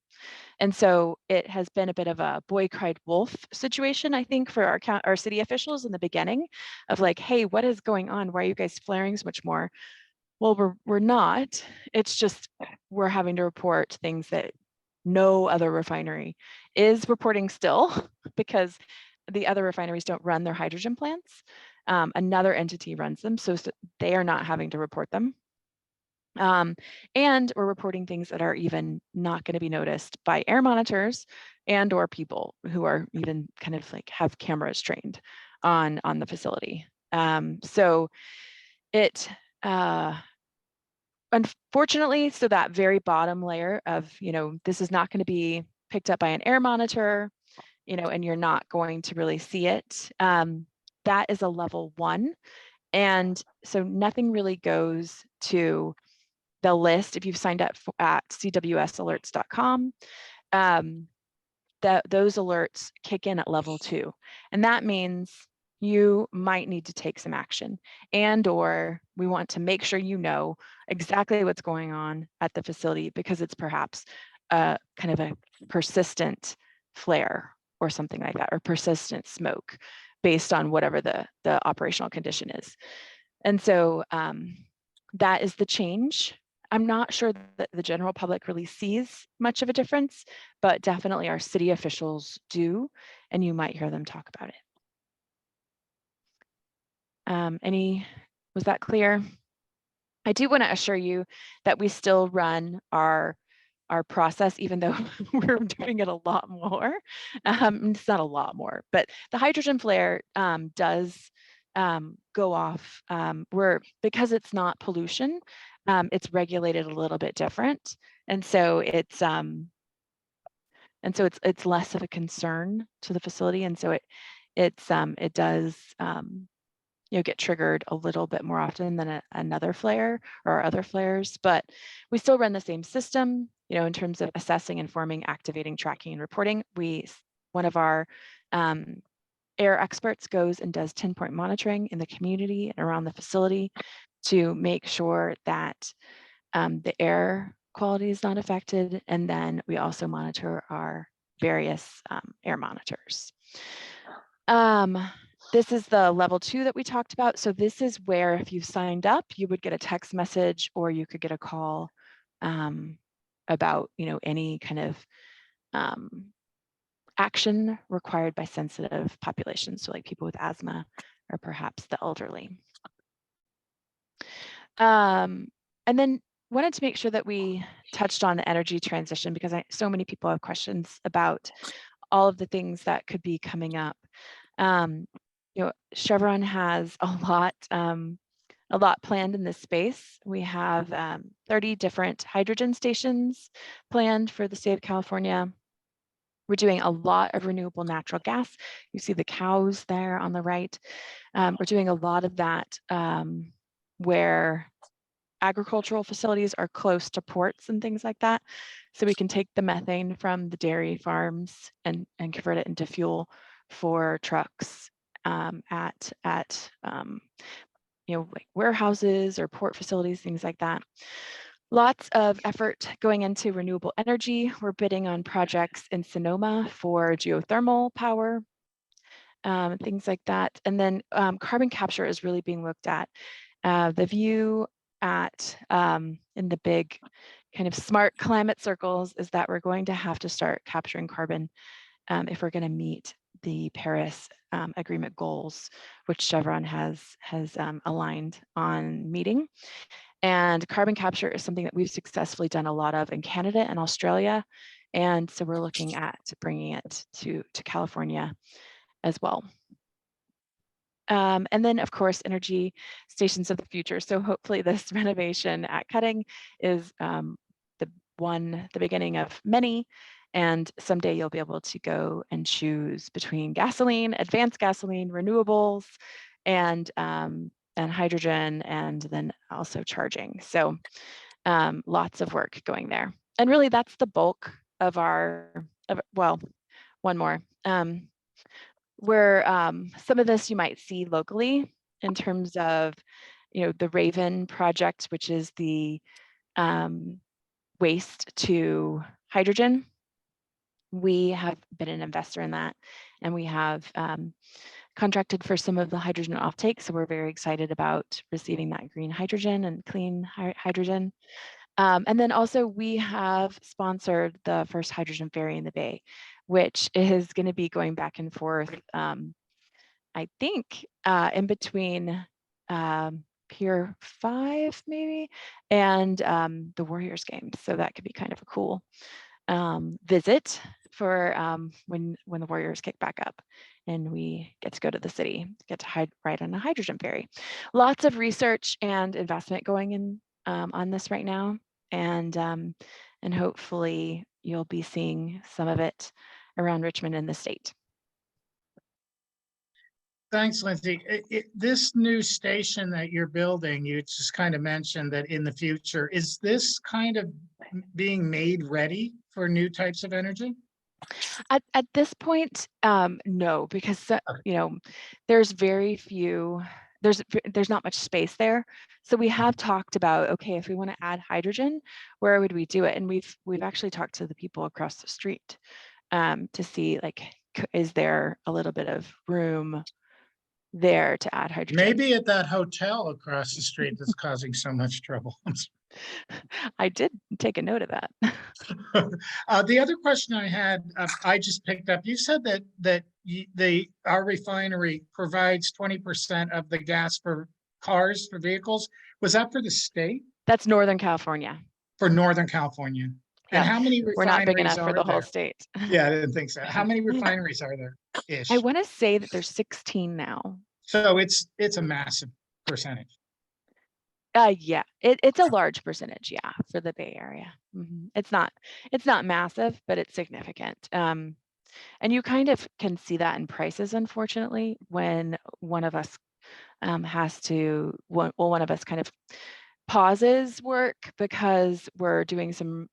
And so it has been a bit of a boy cried wolf situation, I think, for our city officials in the beginning of like, hey, what is going on? Why are you guys flaring so much more? Well, we're not. It's just we're having to report things that no other refinery is reporting still because the other refineries don't run their hydrogen plants. Another entity runs them, so they are not having to report them. And we're reporting things that are even not going to be noticed by air monitors and or people who are even kind of like have cameras trained on the facility. So it unfortunately, so that very bottom layer of, this is not going to be picked up by an air monitor, and you're not going to really see it. That is a level 1. And so nothing really goes to the list. If you've signed up at cwsalerts.com, those alerts kick in at level 2. And that means you might need to take some action, and or we want to make sure you know exactly what's going on at the facility because it's perhaps kind of a persistent flare or something like that, or persistent smoke based on whatever the operational condition is. And so that is the change. I'm not sure that the general public really sees much of a difference, but definitely our city officials do, and you might hear them talk about it. Was that clear? I do want to assure you that we still run our process, even though we're doing it a lot more. It's not a lot more, but the hydrogen flare does go off because it's not pollution, it's regulated a little bit different. And so it's less of a concern to the facility. And so it does get triggered a little bit more often than another flare or other flares, but we still run the same system, in terms of assessing, informing, activating, tracking, and reporting. One of our air experts goes and does 10-point monitoring in the community and around the facility to make sure that the air quality is not affected. And then we also monitor our various air monitors. This is the level 2 that we talked about. So this is where if you signed up, you would get a text message or you could get a call about any kind of action required by sensitive populations. So like people with asthma or perhaps the elderly. And then wanted to make sure that we touched on the energy transition because so many people have questions about all of the things that could be coming up. Chevron has a lot planned in this space. We have 30 different hydrogen stations planned for the state of California. We're doing a lot of renewable natural gas. You see the cows there on the right. We're doing a lot of that where agricultural facilities are close to ports and things like that. So we can take the methane from the dairy farms and convert it into fuel for trucks at like warehouses or port facilities, things like that. Lots of effort going into renewable energy. We're bidding on projects in Sonoma for geothermal power, things like that. And then carbon capture is really being looked at. The view at in the big kind of smart climate circles is that we're going to have to start capturing carbon if we're going to meet the Paris Agreement goals, which Chevron has aligned on meeting. And carbon capture is something that we've successfully done a lot of in Canada and Australia. And so we're looking at bringing it to California as well. And then, of course, energy stations of the future. So hopefully this renovation at Cutting is the beginning of many. And someday you'll be able to go and choose between gasoline, advanced gasoline, renewables, and hydrogen, and then also charging. So lots of work going there. And really that's the bulk of our, well, one more. Where some of this you might see locally in terms of, the Raven project, which is the waste to hydrogen. We have been an investor in that, and we have contracted for some of the hydrogen offtake. So we're very excited about receiving that green hydrogen and clean hydrogen. And then also we have sponsored the first hydrogen ferry in the Bay, which is going to be going back and forth, I think, in between Pier 5 maybe and the Warriors game. So that could be kind of a cool visit for when the Warriors kick back up and we get to go to the city, get to ride on a hydrogen ferry. Lots of research and investment going in on this right now, and hopefully you'll be seeing some of it around Richmond and the state. Thanks, Lindsay. This new station that you're building, you just kind of mentioned that in the future, is this kind of being made ready for new types of energy? At this point, no, because there's very few. There's not much space there. So we have talked about, okay, if we want to add hydrogen, where would we do it? And we've actually talked to the people across the street to see, like, is there a little bit of room there to add hydrogen? Maybe at that hotel across the street that's causing so much trouble. I did take a note of that. The other question I had, I just picked up. You said that our refinery provides 20% of the gas for cars, for vehicles. Was that for the state? That's Northern California. For Northern California. Yeah. And how many refineries We're not big enough for the there? whole state. Yeah, I didn't think so. How many refineries are there ish? I want to say that there's 16 now. So it's a massive percentage. Yeah, it's a large percentage, yeah, for the Bay Area. It's not massive, but it's significant. And you kind of can see that in prices, unfortunately, when one of us has to, one of us kind of pauses work because we're doing some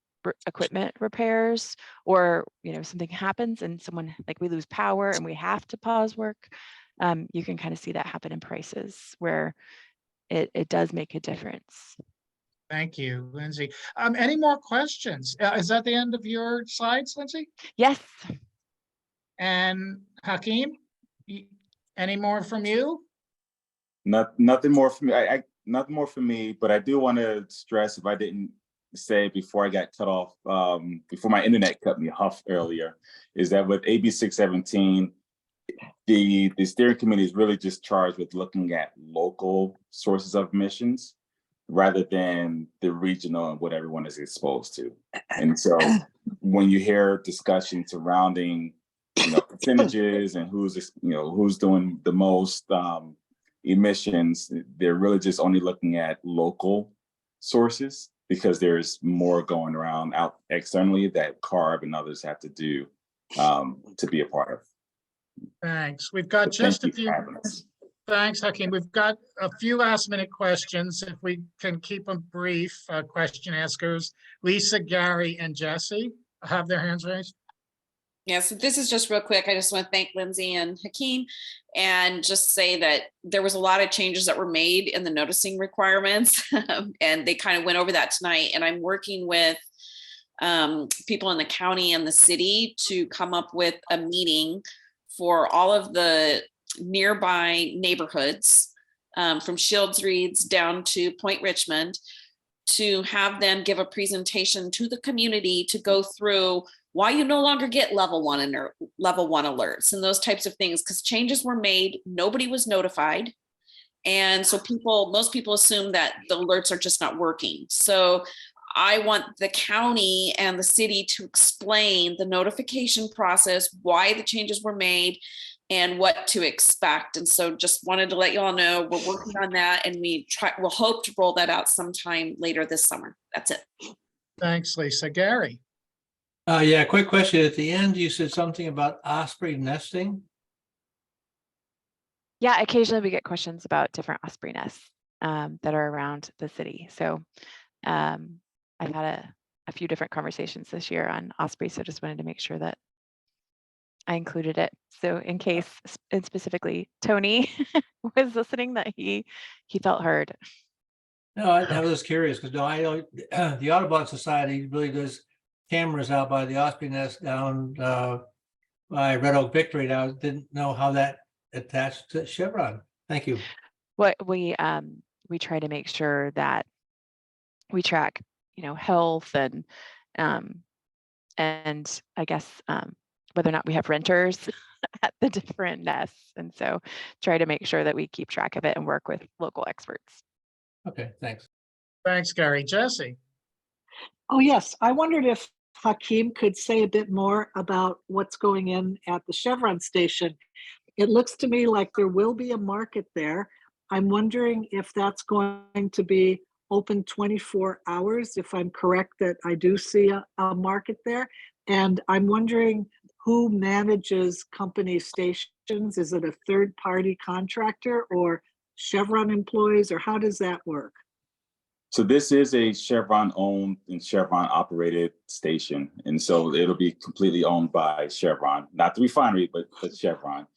equipment repairs, or something happens and someone, like, we lose power and we have to pause work. You can kind of see that happen in prices where it does make a difference. Thank you, Lindsay. Any more questions? Is that the end of your slides, Lindsay? Yes. And Hakeem, any more from you? Nothing more for me. Nothing more for me, but I do want to stress, if I didn't say before I got cut off, before my internet cut me off earlier, is that with AB 617, the steering committee is really just charged with looking at local sources of emissions rather than the regional and what everyone is exposed to. And so when you hear discussion surrounding percentages and who's doing the most emissions, they're really just only looking at local sources, because there's more going around out externally that CARB and others have to do to be a part of. Thanks. We've got just a few. Thanks, Hakeem. We've got a few last minute questions. If we can keep them brief, question askers. Lisa, Gary, and Jesse have their hands raised. Yeah, so this is just real quick. I just want to thank Lindsay and Hakeem and just say that there was a lot of changes that were made in the noticing requirements. And they kind of went over that tonight. And I'm working with people in the county and the city to come up with a meeting for all of the nearby neighborhoods, from Shields Reeds down to Point Richmond, to have them give a presentation to the community to go through why you no longer get level one alerts and those types of things, because changes were made, nobody was notified. And so most people assume that the alerts are just not working. So I want the county and the city to explain the notification process, why the changes were made, and what to expect. And so just wanted to let you all know we're working on that, and we'll hope to roll that out sometime later this summer. That's it. Thanks, Lisa. Gary? Yeah, quick question. At the end, you said something about osprey nesting. Yeah, occasionally we get questions about different osprey nests that are around the city. So I've had a few different conversations this year on osprey, so just wanted to make sure that I included it. So in case, and specifically Tony was listening, that he felt heard. No, I was just curious because no, I know the Audubon Society really does cameras out by the osprey nest down by Red Oak Victory. Now, I didn't know how that attached to Chevron. Thank you. What we try to make sure that we track, health and I guess whether or not we have renters at the different nests, and so try to make sure that we keep track of it and work with local experts. Okay, thanks. Thanks, Gary. Jesse? Oh, yes. I wondered if Hakeem could say a bit more about what's going in at the Chevron station. It looks to me like there will be a market there. I'm wondering if that's going to be open 24 hours, if I'm correct that I do see a market there. And I'm wondering who manages company stations. Is it a third-party contractor or Chevron employees, or how does that work? So this is a Chevron owned and Chevron operated station. And so it'll be completely owned by Chevron, not the refinery, but Chevron.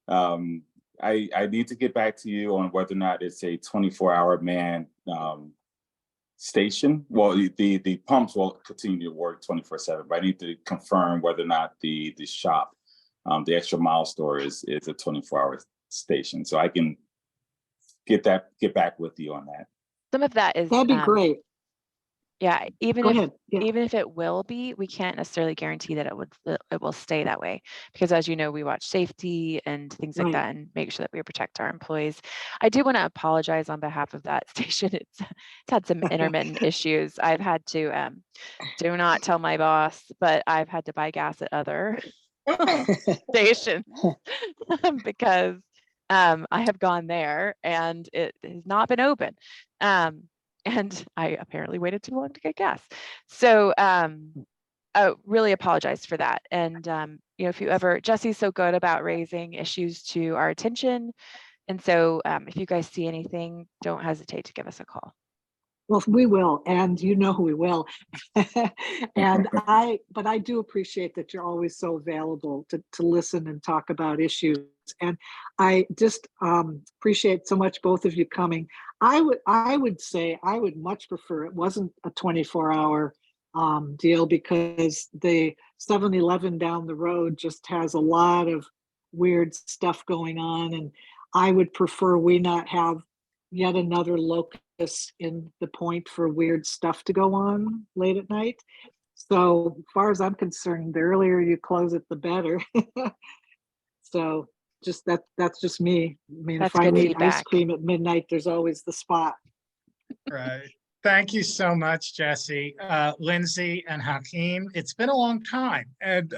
I need to get back to you on whether or not it's a 24-hour man station. Well, the pumps will continue to work 24/7, but I need to confirm whether or not the shop, the extra mile store is a 24-hour station. So I can get back with you on that. Some of that is That'd be great. Yeah, Go ahead. Yeah. even if it will be, we can't necessarily guarantee that it will stay that way, because as you know, we watch safety and things like Right. that and make sure that we protect our employees. I do want to apologize on behalf of that station. It's had some intermittent issues. I've had to do not tell my boss, but I've had to buy gas at other stations because I have gone there and it has not been open. And I apparently waited too long to get gas. So I really apologize for that. And if you ever, Jesse's so good about raising issues to our attention. And so if you guys see anything, don't hesitate to give us a call. Well, we will, and you know who we will. But I do appreciate that you're always so available to listen and talk about issues. And I just appreciate so much both of you coming. I would say I would much prefer it wasn't a 24-hour deal, because the 7-Eleven down the road just has a lot of weird stuff going on, and I would prefer we not have yet another locus in the point for weird stuff to go on late at night. So as far as I'm concerned, the earlier you close it, the better. So just that's just me. I mean, That's if I good need ice feedback. cream at midnight, there's always the spot. Right. Thank you so much, Jesse, Lindsay, and Hakeem. It's been a long time, and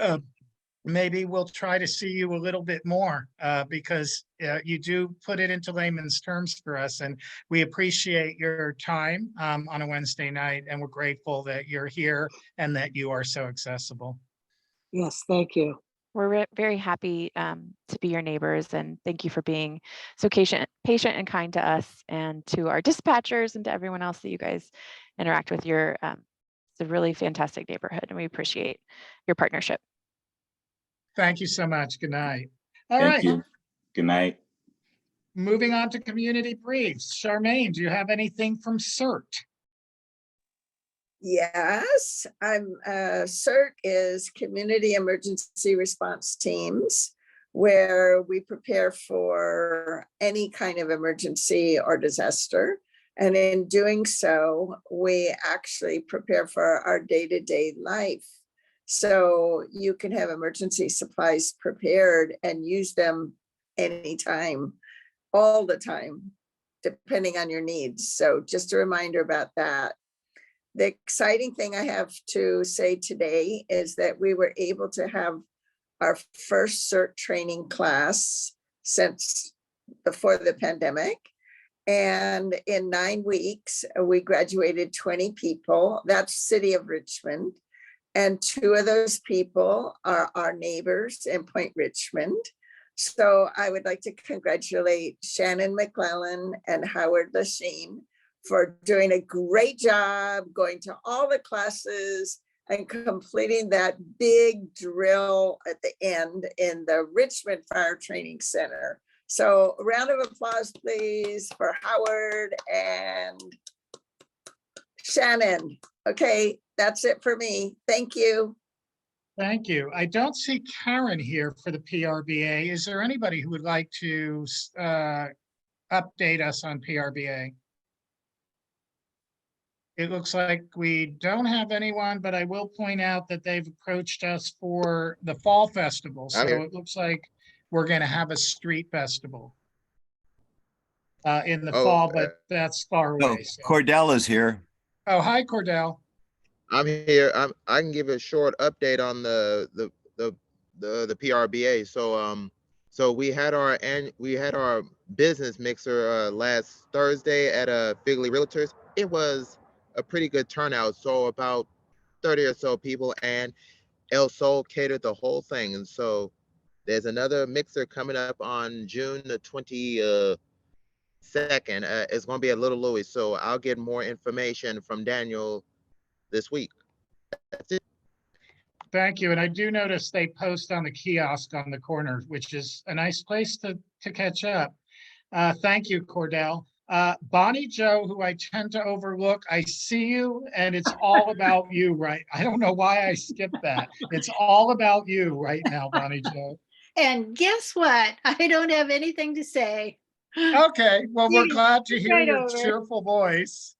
maybe we'll try to see you a little bit more because you do put it into layman's terms for us, and we appreciate your time on a Wednesday night, and we're grateful that you're here and that you are so accessible. Yes, thank you. We're very happy to be your neighbors, and thank you for being so patient and kind to us and to our dispatchers and to everyone else that you guys interact with. It's a really fantastic neighborhood, and we appreciate your partnership. Thank you so much. Good night. All Thank right, you. Good night. moving on to community briefs. Charmaine, do you have anything from CERT? Yes, CERT is Community Emergency Response Teams, where we prepare for any kind of emergency or disaster. And in doing so, we actually prepare for our day-to-day life. So you can have emergency supplies prepared and use them anytime, all the time, depending on your needs. So just a reminder about that. The exciting thing I have to say today is that we were able to have our first CERT training class since before the pandemic. And in 9 weeks, we graduated 20 people. That's City of Richmond. And 2 of those people are our neighbors in Point Richmond. So I would like to congratulate Shannon McClellan and Howard Lasheen for doing a great job, going to all the classes and completing that big drill at the end in the Richmond Fire Training Center. So a round of applause, please, for Howard and Shannon. Okay, that's it for me. Thank you. Thank you. I don't see Karen here for the PRBA. Is there anybody who would like to update us on PRBA? It looks like we don't have anyone, but I will point out that they've approached us for the fall festival. So it looks like we're going to have a street festival in the fall, but that's far away. So. Cordell is here. Oh, hi, Cordell. I'm here. I can give a short update on the PRBA. So we had our business mixer last Thursday at Figley Realtors. It was a pretty good turnout. So about 30 or so people, and El Sol catered the whole thing. And so there's another mixer coming up on June the 22nd. It's going to be at Little Louis. So I'll get more information from Daniel this week. That's it. Thank you. And I do notice they post on the kiosk on the corner, which is a nice place to catch up. Thank you, Cordell. Bonnie Joe, who I tend to overlook, I see you, and it's all about you, right? I don't know why I skipped that. It's all about you right now, Bonnie Joe. And guess what? I don't have anything to say. Okay, well, we're glad to hear Right your over. cheerful voice.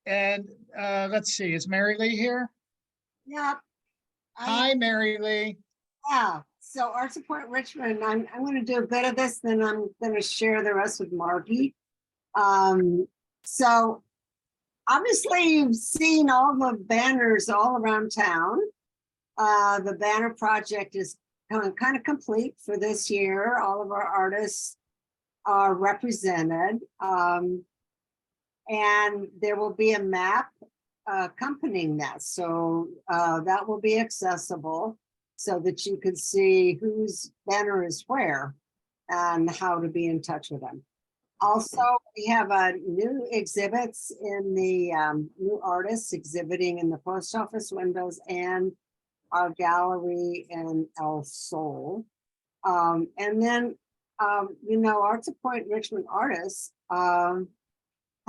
Let's see, is Mary Lee here? Yeah. Hi, Mary Lee. Yeah. So Arts Point Richmond, I'm going to do a bit of this, then I'm going to share the rest with Margie. So obviously you've seen all the banners all around town. The banner project is kind of complete for this year. All of our artists are represented. And there will be a map accompanying that. So that will be accessible so that you can see whose banner is where and how to be in touch with them. Also, we have new exhibits in the new artists exhibiting in the post office windows and our gallery in El Sol. And then, Arts Point Richmond artists have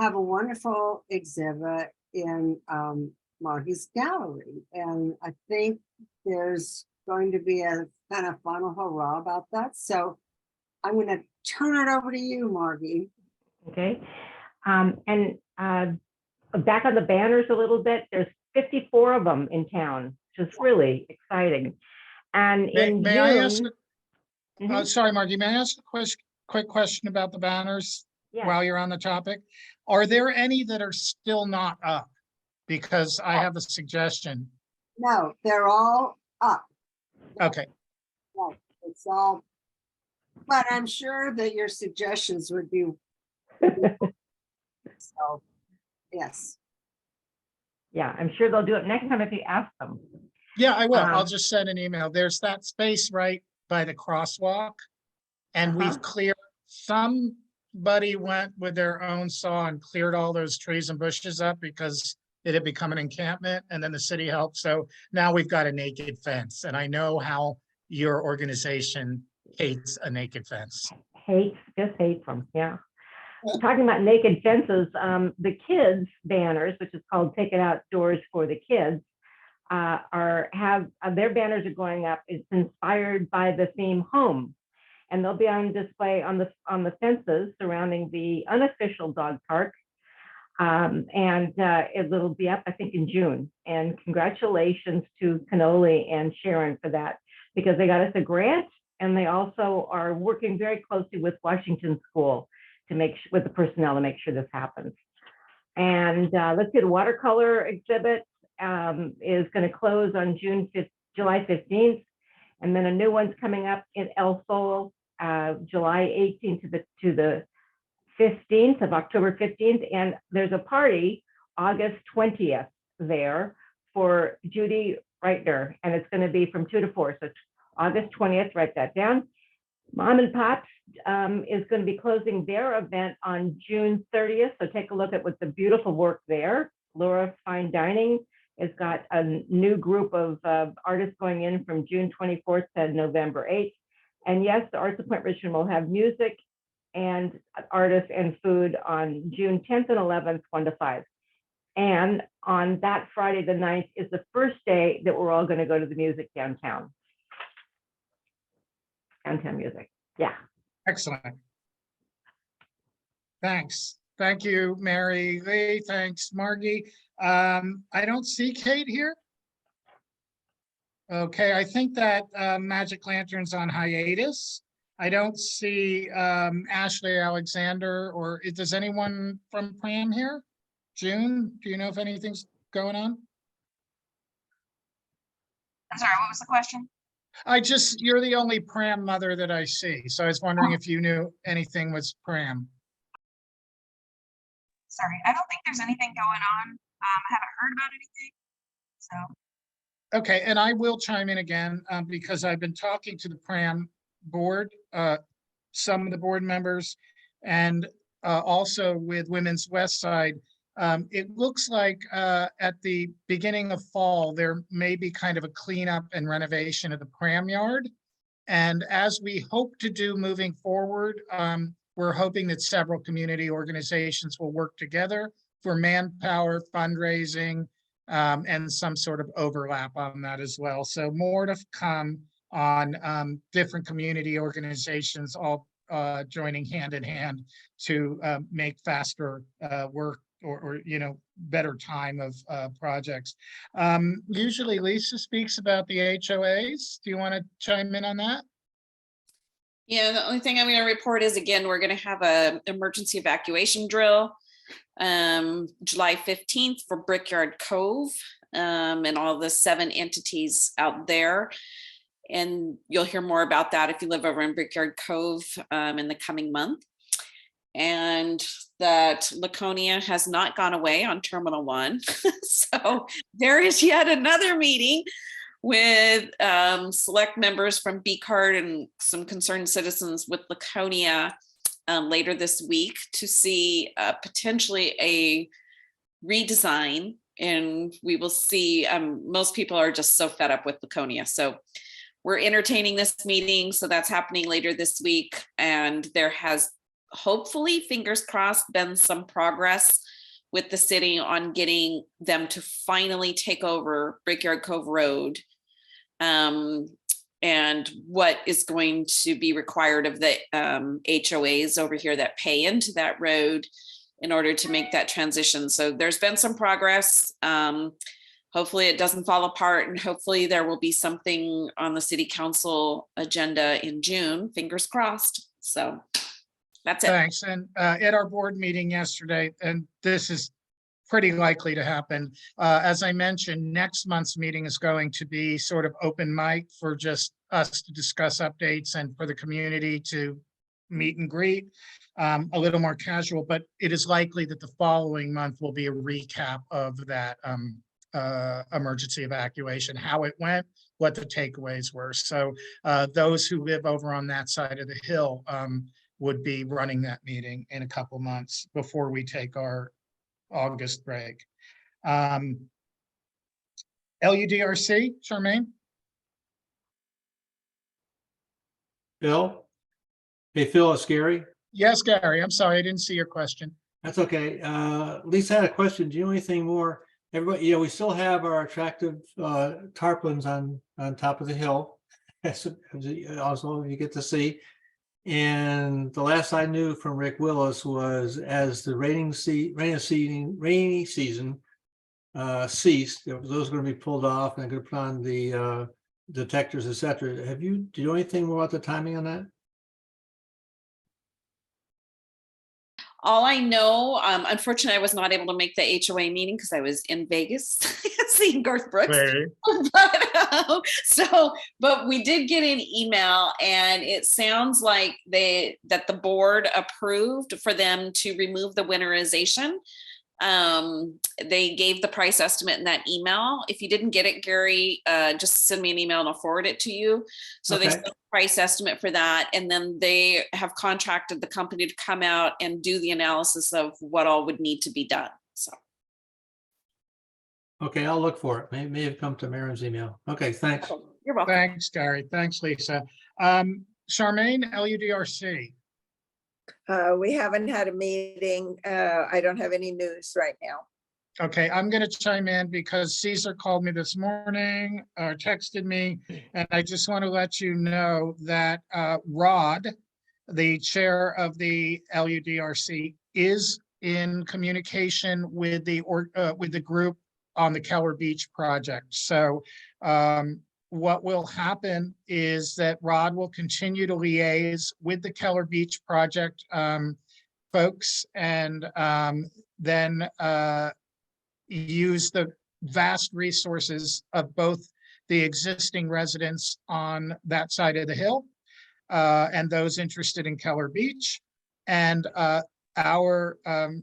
a wonderful exhibit in Margie's gallery. And I think there's going to be a kind of fun hurrah about that. So I'm going to turn it over to you, Margie. Okay. And back on the banners a little bit, there's 54 of them in town, which is really exciting. And May I ask, Mhm. sorry, Margie, may I ask a quick question about the banners Yeah. while you're on the topic? Are there any that are still not up? Because I have a suggestion. No, they're all up. Okay, Right, it's all, but I'm sure that your suggestions would be. So, yes. Yeah, I'm sure they'll do it next time if you ask them. yeah, I will. I'll just send an email. There's that space right by the crosswalk. And we've cleared, somebody went with their own saw and cleared all those trees and bushes up because it had become an encampment, and then the city helped. So now we've got a naked fence, and I know how your organization hates a naked fence. Just hate them, yeah. Talking about naked fences, the kids banners, which is called Take It Outdoors for the Kids, their banners are going up. It's inspired by the theme home, and they'll be on display on the fences surrounding the unofficial dog park. It'll be up, I think, in June. And congratulations to Cannoli and Sharon for that, because they got us a grant, and they also are working very closely with Washington School with the personnel to make sure this happens. And let's see, the watercolor exhibit is going to close on July 15th, and then a new one's coming up in El Sol, July 18th to the 15th of October 15th, and there's a party August 20th there for Judy Reitner, and it's going to be from 2 to 4. So August 20th, write that down. Mom and Pops is going to be closing their event on June 30th. So take a look at what the beautiful work there. Laura Fine Dining has got a new group of artists going in from June 24th to November 8th. And yes, the Arts of Point Richmond will have music and artists and food on June 10th and 11th, 1 to 5. And on that Friday, the 9th, is the first day that we're all going to go to the music downtown. Downtown music. Yeah. Excellent. Thanks. Thank you, Mary Lee. Thanks, Margie. I don't see Kate here. Okay, I think that Magic Lantern's on hiatus. I don't see Ashley Alexander, or does anyone from Pram here? June, do you know if anything's going on? I'm sorry, what was the question? You're the only Pram mother that I see. So I was wondering if you knew anything was Pram. Sorry, I don't think there's anything going on. I haven't heard about anything, so. Okay, and I will chime in again because I've been talking to the Pram board, some of the board members, and also with Women's West Side. It looks like at the beginning of fall, there may be kind of a cleanup and renovation of the Pram yard. And as we hope to do moving forward, we're hoping that several community organizations will work together for manpower, fundraising, and some sort of overlap on that as well. So more to come on different community organizations all joining hand in hand to make faster work or better time of projects. Usually Lisa speaks about the HOAs. Do you want to chime in on that? Yeah, the only thing I'm going to report is, again, we're going to have an emergency evacuation drill July 15th for Brickyard Cove and all the 7 entities out there. And you'll hear more about that if you live over in Brickyard Cove in the coming month. And that Laconia has not gone away on Terminal 1. So there is yet another meeting with select members from BCARD and some concerned citizens with Laconia later this week to see potentially a redesign. And we will see, most people are just so fed up with Laconia. So we're entertaining this meeting. So that's happening later this week. And there has hopefully, fingers crossed, been some progress with the city on getting them to finally take over Brickyard Cove Road. And what is going to be required of the HOAs over here that pay into that road in order to make that transition. So there's been some progress. Hopefully it doesn't fall apart, and hopefully there will be something on the city council agenda in June, fingers crossed. So that's it. Thanks. And at our board meeting yesterday, and this is pretty likely to happen. As I mentioned, next month's meeting is going to be sort of open mic for just us to discuss updates and for the community to meet and greet, a little more casual, but it is likely that the following month will be a recap of that emergency evacuation, how it went, what the takeaways were. So those who live over on that side of the hill would be running that meeting in a couple months before we take our August break. LUDRC, Charmaine? Phil? Hey, Phil, it's Gary. Yes, Gary, I'm sorry, I didn't see your question. That's okay. Lisa had a question. Do you know anything more? Everybody, we still have our attractive tarpaulins on top of the hill. Also, you get to see. And the last I knew from Rick Willis was as the rainy season ceased, those are going to be pulled off and going to put on the detectors, etc. Do you know anything more about the timing on that? All I know, unfortunately, I was not able to make the HOA meeting because I was in Vegas seeing Garth Brooks. But we did get an email, and it sounds like that the board approved for them to remove the winterization. They gave the price estimate in that email. If you didn't get it, Gary, just send me an email and I'll forward it to you. So they sent the price estimate for that, and then they have contracted the company to come out and do the analysis of what all would need to be done. So okay, I'll look for it. May have come to Marin's email. Okay, thanks. You're welcome. Thanks, Gary. Thanks, Lisa. Charmaine, LUDRC. We haven't had a meeting. I don't have any news right now. Okay, I'm going to chime in because Caesar called me this morning, or texted me, and I just want to let you know that Rod, the chair of the LUDRC, is in communication with the group on the Keller Beach project. So what will happen is that Rod will continue to liaise with the Keller Beach project folks, and then use the vast resources of both the existing residents on that side of the hill and those interested in Keller Beach, and our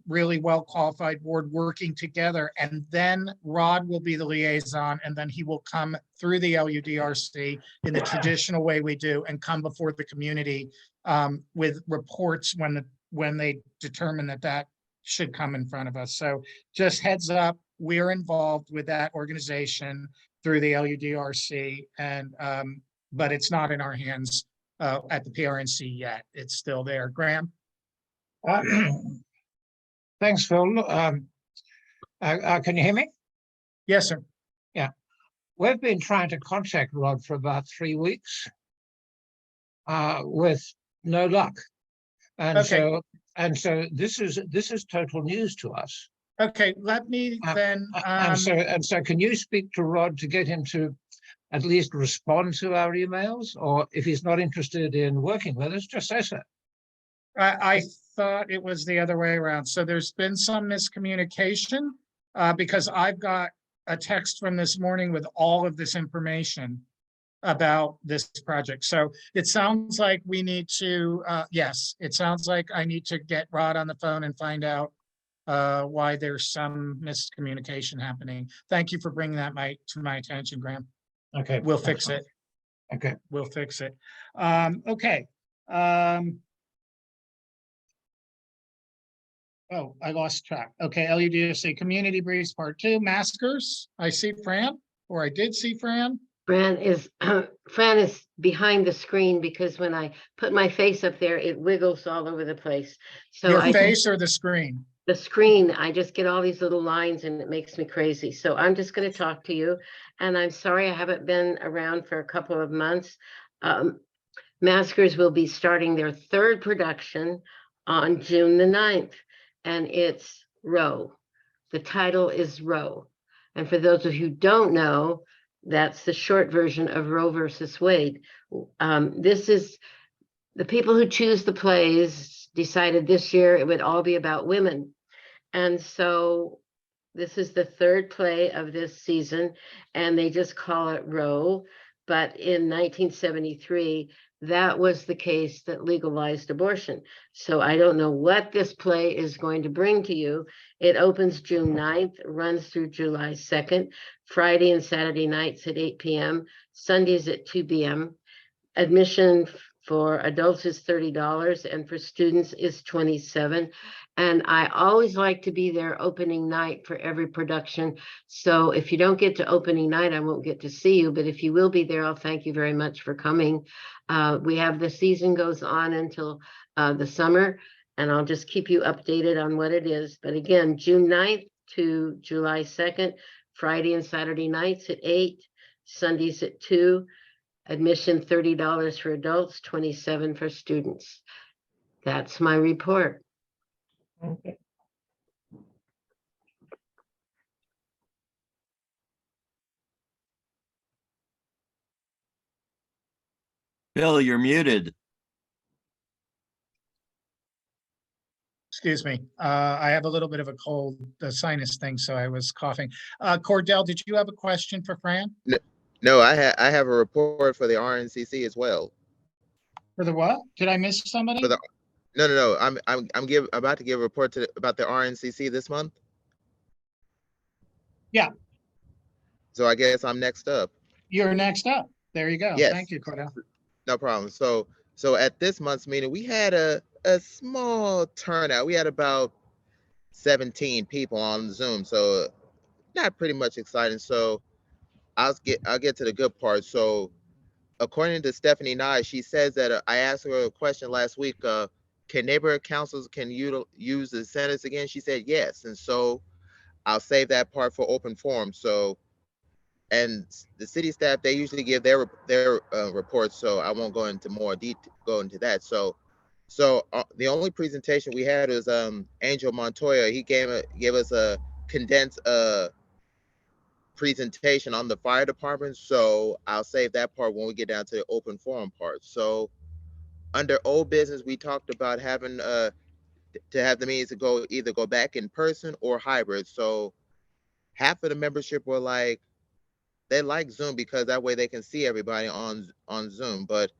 really well-qualified board working together. And then Rod will be the liaison, and then he will come through the LUDRC in the traditional way we do and come before the community with reports when they determine that should come in front of us. So just heads up, we're involved with that organization through the LUDRC, and but it's not in our hands at the PRNC yet. It's still there. Graham? Thanks, Phil. Can you hear me? Yes, sir. Yeah. We've been trying to contact Rod for about 3 weeks with no luck. And so this is total news to us. Okay, let me then. And so can you speak to Rod to get him to at least respond to our emails? Or if he's not interested in working with us, just say so. I thought it was the other way around. So there's been some miscommunication because I've got a text from this morning with all of this information about this project. So it sounds like we need to, yes, it sounds like I need to get Rod on the phone and find out why there's some miscommunication happening. Thank you for bringing that to my attention, Graham. Okay. We'll fix it. Okay. We'll fix it. Okay. Oh, I lost track. Okay, LUDRC Community Briefs Part 2, Maskers. I see Fran, or I did see Fran. Fran is behind the screen because when I put my face up there, it wiggles all over the place. So your face or the screen? The screen. I just get all these little lines and it makes me crazy. So I'm just going to talk to you. And I'm sorry I haven't been around for a couple of months. Maskers will be starting their third production on June the 9th. And it's Roe. The title is Roe. And for those of you who don't know, that's the short version of Roe versus Wade. This is the people who choose the plays decided this year it would all be about women. And so this is the third play of this season, and they just call it Roe. But in 1973, that was the case that legalized abortion. So I don't know what this play is going to bring to you. It opens June 9th, runs through July 2nd, Friday and Saturday nights at 8 p.m., Sundays at 2 p.m. Admission For adults is $30 and for students is $27. And I always like to be there opening night for every production. So if you don't get to opening night, I won't get to see you, but if you will be there, I'll thank you very much for coming. We have the season goes on until the summer, and I'll just keep you updated on what it is. But again, June 9th to July 2nd, Friday and Saturday nights at 8, Sundays at 2. Admission $30 for adults, $27 for students. That's my report. Okay. Bill, you're muted. Excuse me. I have a little bit of a cold, the sinus thing, so I was coughing. Cordell, did you have a question for Fran? No, I have a report for the RNCC as well. For the what? Did I miss somebody? For the no. I'm about to give a report about the RNCC this month. Yeah. So I guess I'm next up. You're next up. There you go. Yes. Thank you, Cordell. No problem. So at this month's meeting, we had a small turnout. We had about 17 people on Zoom. So not pretty much exciting. So I'll get to the good part. So according to Stephanie Nye, she says that I asked her a question last week. Can neighborhood councils use the centers again? She said yes. And so I'll save that part for open forum. So, and the city staff, they usually give their reports. So I won't go into more detail, go into that. So the only presentation we had was Angel Montoya. He gave us a condensed presentation on the fire department. So I'll save that part when we get down to the open forum part. So under old business, we talked about having to have the meetings to either go back in person or hybrid. So half of the membership were like, they like Zoom because that way they can see everybody on Zoom. But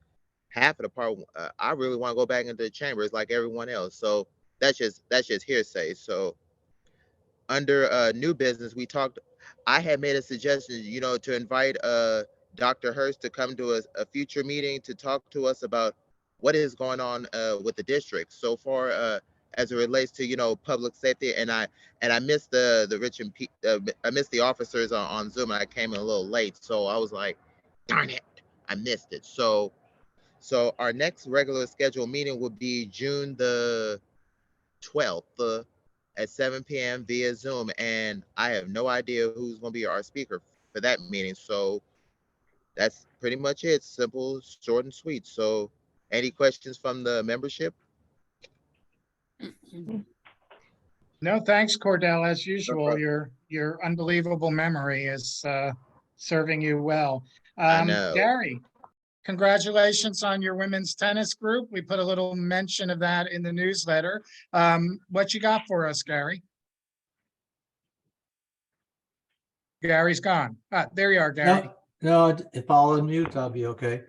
half of the part, I really want to go back into the chambers like everyone else. So that's just hearsay. So under new business, I had made a suggestion, to invite Dr. Hurst to come to a future meeting to talk to us about what is going on with the district so far as it relates to, public safety. And I missed I missed the officers on Zoom, and I came in a little late. So I was like, darn it, I missed it. So our next regular scheduled meeting would be June the 12th. At 7 p.m. via Zoom, and I have no idea who's going to be our speaker for that meeting. So that's pretty much it. Simple, short, and sweet. So any questions from the membership? No, thanks, Cordell. As usual, your unbelievable memory is serving you well. I know. Gary, congratulations on your women's tennis group. We put a little mention of that in the newsletter. What you got for us, Gary? Gary's gone. There you are, Gary. No, if I'll unmute, I'll be okay.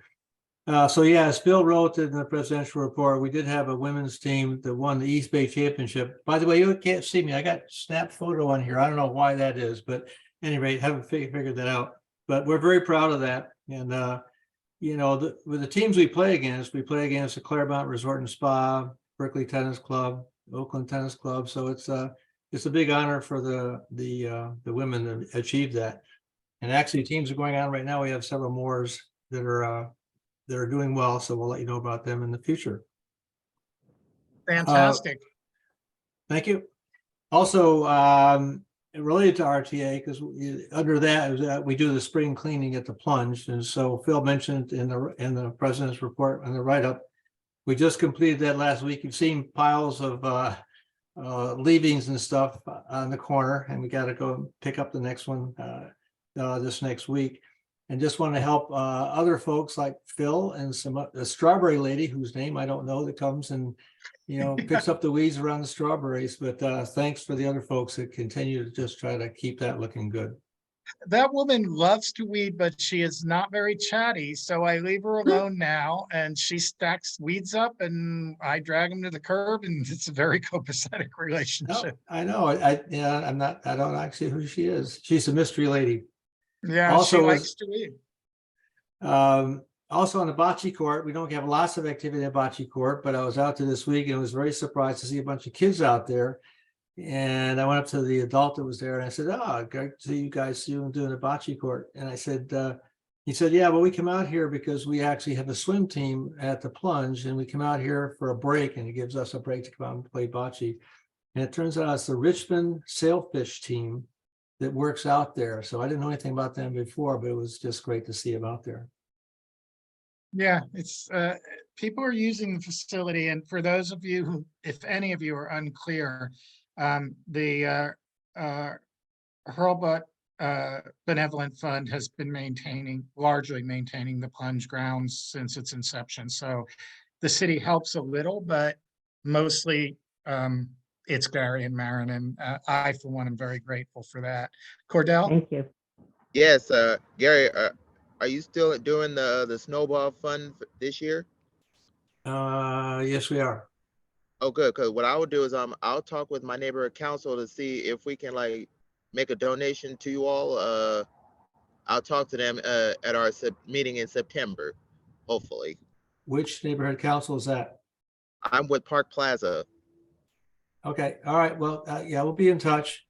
So yeah, as Bill wrote in the presidential report, we did have a women's team that won the East Bay Championship. By the way, you can't see me. I got snap photo on here. I don't know why that is, but at any rate, haven't figured that out. But we're very proud of that. And with the teams we play against the Claremont Resort and Spa, Berkeley Tennis Club, Oakland Tennis Club. So it's a big honor for the women to achieve that. And actually, teams are going on right now. We have several more that are doing well. So we'll let you know about them in the future. Fantastic. Thank you. Also, related to RTA, because under that we do the spring cleaning at the plunge, and so Phil mentioned in the president's report on the write-up, we just completed that last week. You've seen piles of leavings and stuff on the corner, and we got to go pick up the next one this next week. And just want to help other folks like Phil and a strawberry lady whose name I don't know that comes and picks up the weeds around the strawberries. But thanks for the other folks that continue to just try to keep that looking good. That woman loves to weed, but she is not very chatty. So I leave her alone now, and she stacks weeds up, and I drag them to the curb, and it's a very copacetic relationship. No, I know. I don't actually know who she is. She's a mystery lady. Yeah, Also, she likes to weed. Also on the bocce court, we don't have lots of activity at bocce court, but I was out there this week and was very surprised to see a bunch of kids out there. And I went up to the adult that was there and I said, "Oh, great to see you guys doing a bocce court." And I said, he said, "Yeah, well, we come out here because we actually have a swim team at the Plunge, and we come out here for a break, and it gives us a break to come out and play bocce." And it turns out it's the Richmond Sailfish team that works out there. So I didn't know anything about them before, but it was just great to see them out there. Yeah, it's people are using the facility, and for those of you who, if any of you are unclear, the Hurlbut Benevolent Fund has been largely maintaining the Plunge grounds since its inception. So the city helps a little, but mostly it's Gary and Maren, and I, for one, am very grateful for that. Cordell? Thank you. Yes, Gary, are you still doing the snowball fund this year? Yes, we are. Oh, good. Because what I will do is I'll talk with my neighborhood council to see if we can like make a donation to you all. I'll talk to them at our meeting in September, hopefully. Which neighborhood council is that? I'm with Park Plaza. Okay, all right, well, yeah, we'll be in touch.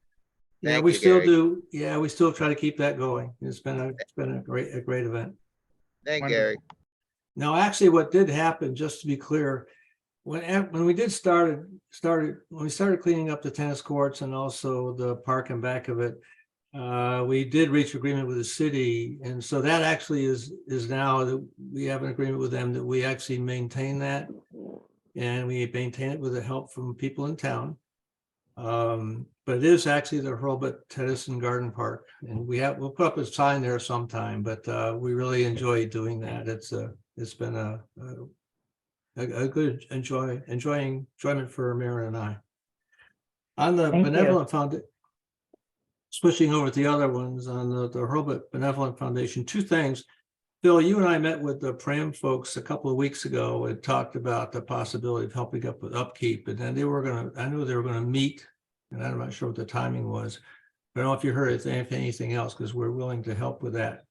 Yeah, Thank we you, still Gary. do. Yeah, we still try to keep that going. It's been a great event. Thank Gary. Now, actually, what did happen, just to be clear, when we started cleaning up the tennis courts and also the park and back of it, we did reach agreement with the city, and so that actually is now that we have an agreement with them that we actually maintain that, and we maintain it with the help from people in town. But it is actually the Hurlbut Tennis and Garden Park, and we'll put up a sign there sometime. But we really enjoy doing that. It's been a good enjoyment for Maren and I. On the Benevolent Foundation, switching over to the other ones on the Hurlbut Benevolent Foundation, two things. Bill, you and I met with the Prnc folks a couple of weeks ago and talked about the possibility of helping up with upkeep. And then I knew they were gonna meet, and I'm not sure what the timing was. I don't know if you heard anything else, because we're willing to help with that.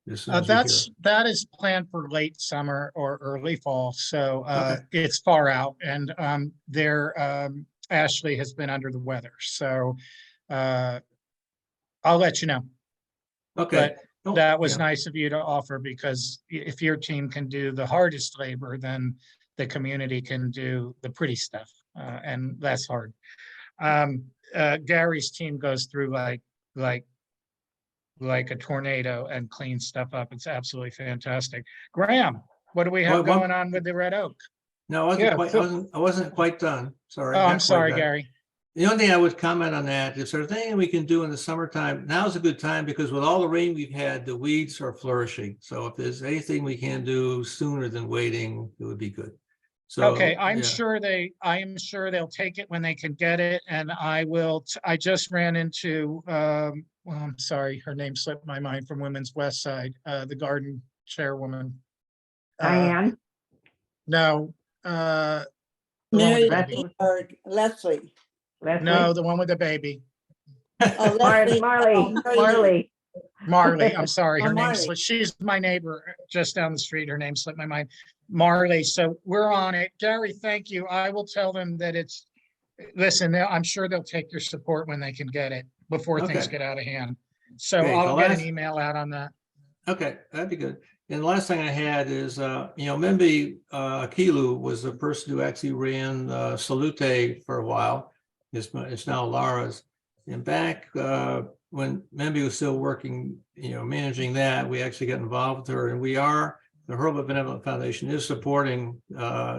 That is planned for late summer or early fall, so it's far out, and Ashley has been under the weather, so I'll let you know. Okay. But that was nice of you to offer, because if your team can do the hardest labor, then the community can do the pretty stuff, and that's hard. Gary's team goes through like a tornado and cleans stuff up. It's absolutely fantastic. Graham, what do we have going on with the Red Oak? No, I wasn't quite done. Sorry. Oh, I'm sorry, Gary. The only thing I would comment on that is there anything we can do in the summertime? Now's a good time, because with all the rain we've had, the weeds are flourishing. So if there's anything we can do sooner than waiting, it would be good. So, okay, I am sure they'll take it when they can get it, and I just ran into well, I'm sorry, her name slipped my mind, from Women's West Side, the garden chairwoman. Diane? No. Leslie. No, the one with the baby. Oh, Marley, I'm sorry, her name Marley. slipped. She's my neighbor just down the street. Her name slipped my mind. Marley, so we're on it. Gary, thank you. I will tell them that listen, I'm sure they'll take your support when they can get it, before things get out of hand. So Great. I'll get an email out on that. Okay, that'd be good. And the last thing I had is, Membi Akilu was the person who actually ran Salute for a while. It's now Lara's. And back when Membi was still working, managing that, we actually got involved with her, and the Hurlbut Benevolent Foundation is supporting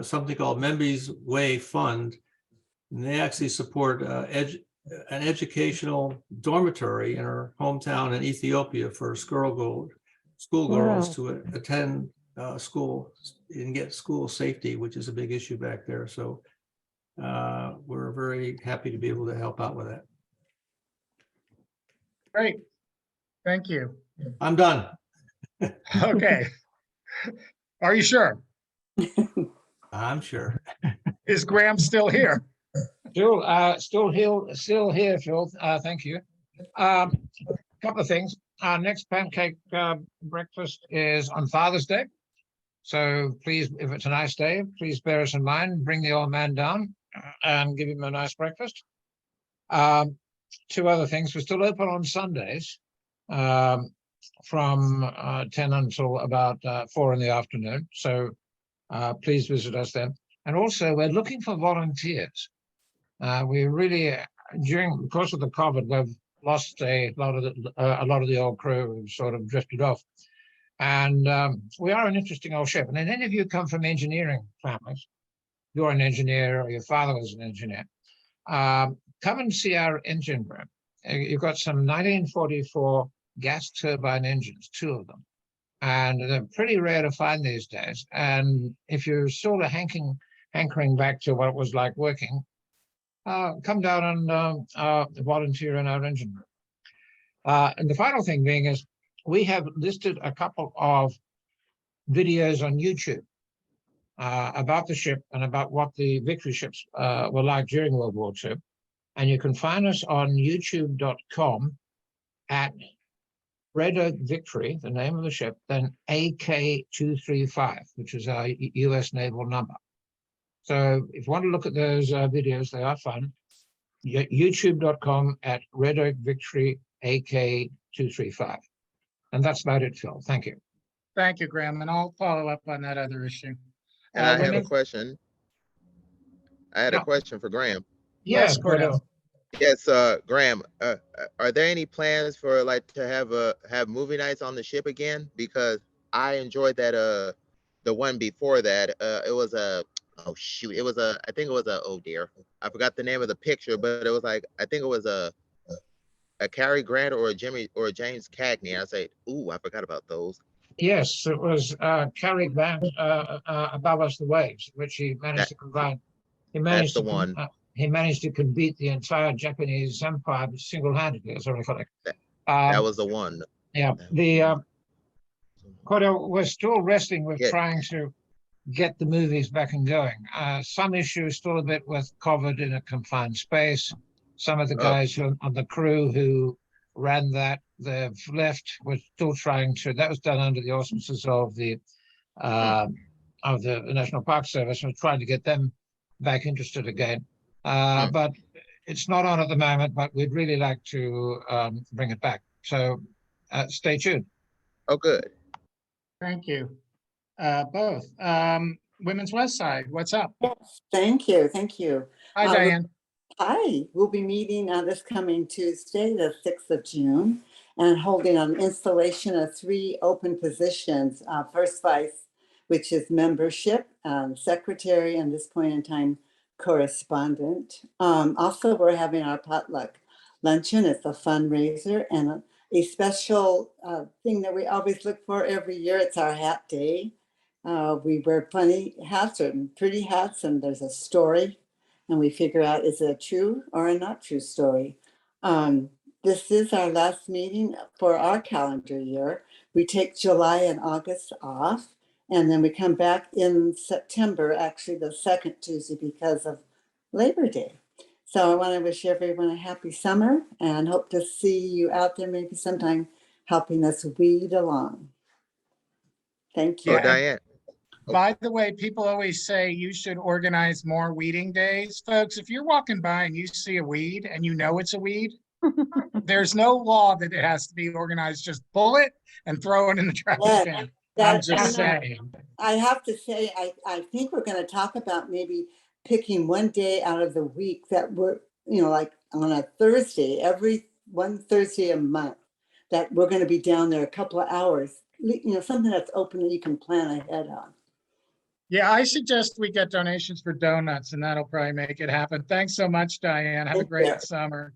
something called Membi's Way Fund. And they actually support an educational dormitory in her hometown in Ethiopia for schoolgirls to attend school and get school safety, which is a big issue back there. So we're very happy to be able to help out with that. Great. Thank you. I'm done. Okay. Are you sure? I'm sure. Is Graham still here? Still here, Phil. Thank you. Couple of things. Our next pancake breakfast is on Father's Day. So please, if it's a nice day, please bear us in mind, bring the old man down and give him a nice breakfast. Two other things, we're still open on Sundays from 10 until about 4 in the afternoon. So please visit us then. And also we're looking for volunteers. We really, during the course of the COVID, we've lost a lot of the old crew who sort of drifted off. And we are an interesting old ship. And if any of you come from engineering families, you're an engineer or your father was an engineer, come and see our engine room. You've got some 1944 gas turbine engines, 2 of them. And they're pretty rare to find these days. And if you're sort of hankering back to what it was like working, come down and volunteer in our engine room. And the final thing being is we have listed a couple of videos on YouTube about the ship and about what the Victory ships were like during World War II. And you can find us on youtube.com at Red Oak Victory, the name of the ship, then AK-235, which is our US naval number. So if you want to look at those videos, they are fun. youtube.com at Red Oak Victory AK-235. And that's about it, Phil. Thank you. Thank you, Graham, and I'll follow up on that other issue. And I have a women- question. I had a question for Graham. Yes, Cordell. Yes, Graham, are there any plans for like to have movie nights on the ship again? Because I enjoyed that the one before that. It was a oh shoot, it was a I think it was a oh dear. I forgot the name of the picture, but it was like I think it was a Cary Grant or a James Cagney. I say, ooh, I forgot about those. Yes, it was Cary Grant, Above Us the Waves, which he managed to combine. He managed That's the to one. He managed to beat the entire Japanese empire single-handedly, as I recall. That was the one. Yeah, Cordell, we're still wrestling with trying to get the movies back and going. Some issues still a bit with COVID in a confined space. Some of the guys who on the crew who ran that, they've left. We're still trying to. That was done under the auspices of the National Park Service. We're trying to get them back interested again. But it's not on at the moment, but we'd really like to bring it back. So stay tuned. Oh, good. Thank you. Both. Women's West Side, what's up? Yes, thank you. Thank you. Hi, Diane. Hi, we'll be meeting on this coming Tuesday, the 6th of June, and holding an installation of 3 open positions. First vice, which is membership, secretary, and this point in time, correspondent. Also, we're having our potluck luncheon. It's a fundraiser and a special thing that we always look for every year. It's our hat day. We wear funny hats or pretty hats, and there's a story, and we figure out is it a true or a not true story. This is our last meeting for our calendar year. We take July and August off, and then we come back in September, actually the second Tuesday because of Labor Day. So I want to wish everyone a happy summer and hope to see you out there maybe sometime helping us weed along. Thank you. Oh, Diane. By the way, people always say you should organize more weeding days. Folks, if you're walking by and you see a weed and you know it's a weed, there's no law that it has to be organized. Just pull it and throw it in the trash can. I'm just saying. I have to say, I think we're going to talk about maybe picking one day out of the week that we're, like on a Thursday, every one Thursday a month, that we're going to be down there a couple of hours, something that's open that you can plan ahead on. Yeah, I suggest we get donations for donuts and that'll probably make it happen. Thanks so much, Diane. Have a great summer.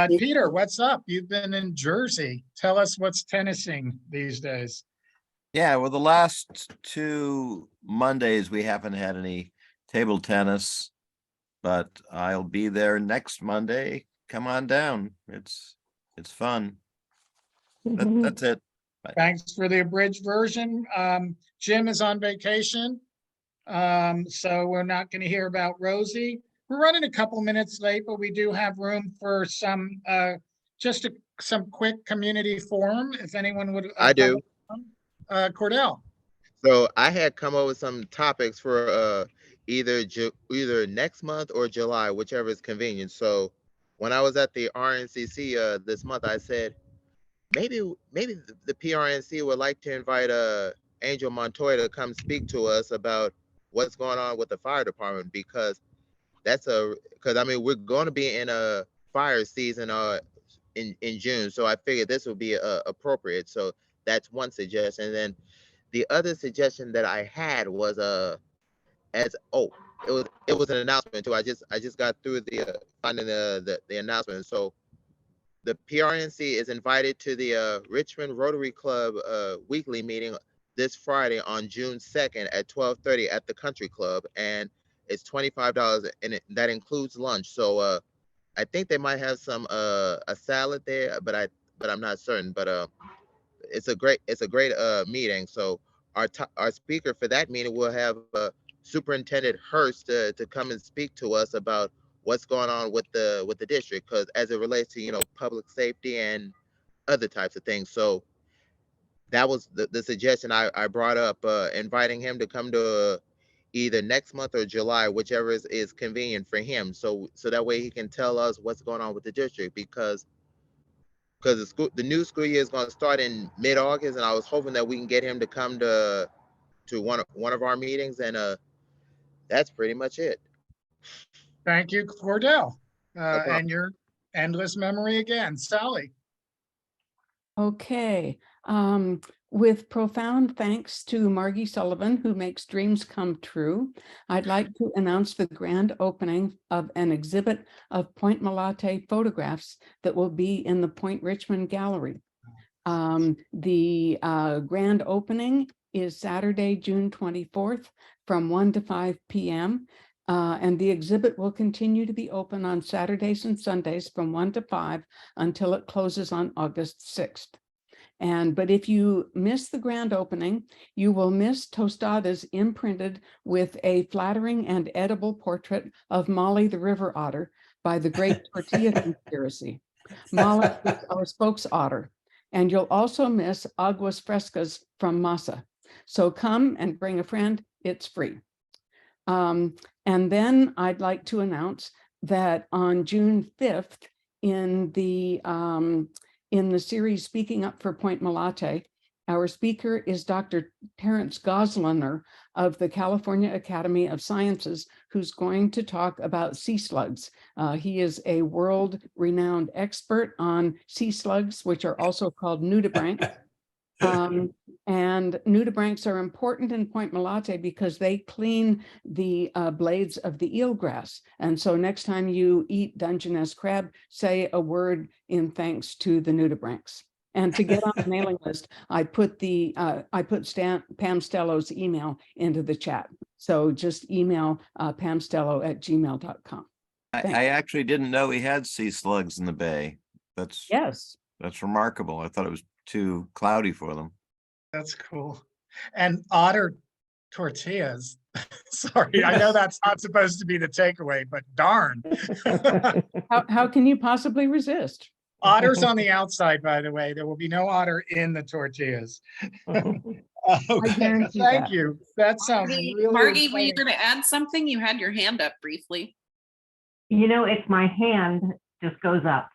Peter, what's up? You've been in Jersey. Tell us what's tennising these days. Yeah, well, the last 2 Mondays, we haven't had any table tennis, but I'll be there next Monday. Come on down. It's fun. That's it. Bye. Thanks for the abridged version. Jim is on vacation, so we're not going to hear about Rosie. We're running a couple minutes late, but we do have room for some some quick community forum. If anyone would, I do. Cordell. So I had come up with some topics for either next month or July, whichever is convenient. So when I was at the RNCC this month, I said maybe the PRNC would like to invite Angel Montoya to come speak to us about what's going on with the fire department, because I mean we're going to be in a fire season in June, so I figured this would be appropriate. So that's one suggestion. And then the other suggestion that I had was as oh it was an announcement too. I just got through the finding the announcement. So the PRNC is invited to the Richmond Rotary Club weekly meeting this Friday on June 2nd at 12:30 at the Country Club, and it's $25, and that includes lunch. So I think they might have some a salad there, but I'm not certain. But it's a great meeting. So our speaker for that meeting will have Superintendent Hurst to come and speak to us about what's going on with the district, because as it relates to public safety and other types of things. So that was the suggestion I brought up, inviting him to come to either next month or July, whichever is convenient for him. So that way he can tell us what's going on with the district, because the new school year is going to start in mid-August, and I was hoping that we can get him to come to one of our meetings, and that's pretty much it. Thank you, Cordell. problem. And your endless memory again. Sally. Okay, with profound thanks to Margie Sullivan, who makes dreams come true, I'd like to announce the grand opening of an exhibit of Point Malate photographs that will be in the Point Richmond Gallery. The grand opening is Saturday, June 24th from 1 to 5 p.m. And the exhibit will continue to be open on Saturdays and Sundays from 1 to 5 until it closes on August 6th. But if you miss the grand opening, you will miss tostadas imprinted with a flattering and edible portrait of Molly the River Otter by the Great Tortilla Conspiracy. Molly is our spokes otter. And you'll also miss aguas frescas from Masa. So come and bring a friend, it's free. And then I'd like to announce that on June 5th, in the series Speaking Up for Point Malate, our speaker is Dr. Terrence Gosliner of the California Academy of Sciences, who's going to talk about sea slugs. He is a world-renowned expert on sea slugs, which are also called nudibranchs. And nudibranchs are important in Point Malate because they clean the blades of the eelgrass. And so next time you eat Dungeness crab, say a word in thanks to the nudibranchs. And to get on the mailing list, I put Pam Stello's email into the chat. So just email pamstello@gmail.com. I actually didn't know we had sea slugs in the bay. That's remarkable. I thought it was too cloudy for them. That's cool. And otter tortillas. Sorry, I know that's not supposed to be the takeaway, but darn. How can you possibly resist? Otter's on the outside, by the way. There will be no otter in the tortillas. Okay, thank you. That sounds really Margie, were you exciting. going to add something? You had your hand up briefly. It's my hand just goes up.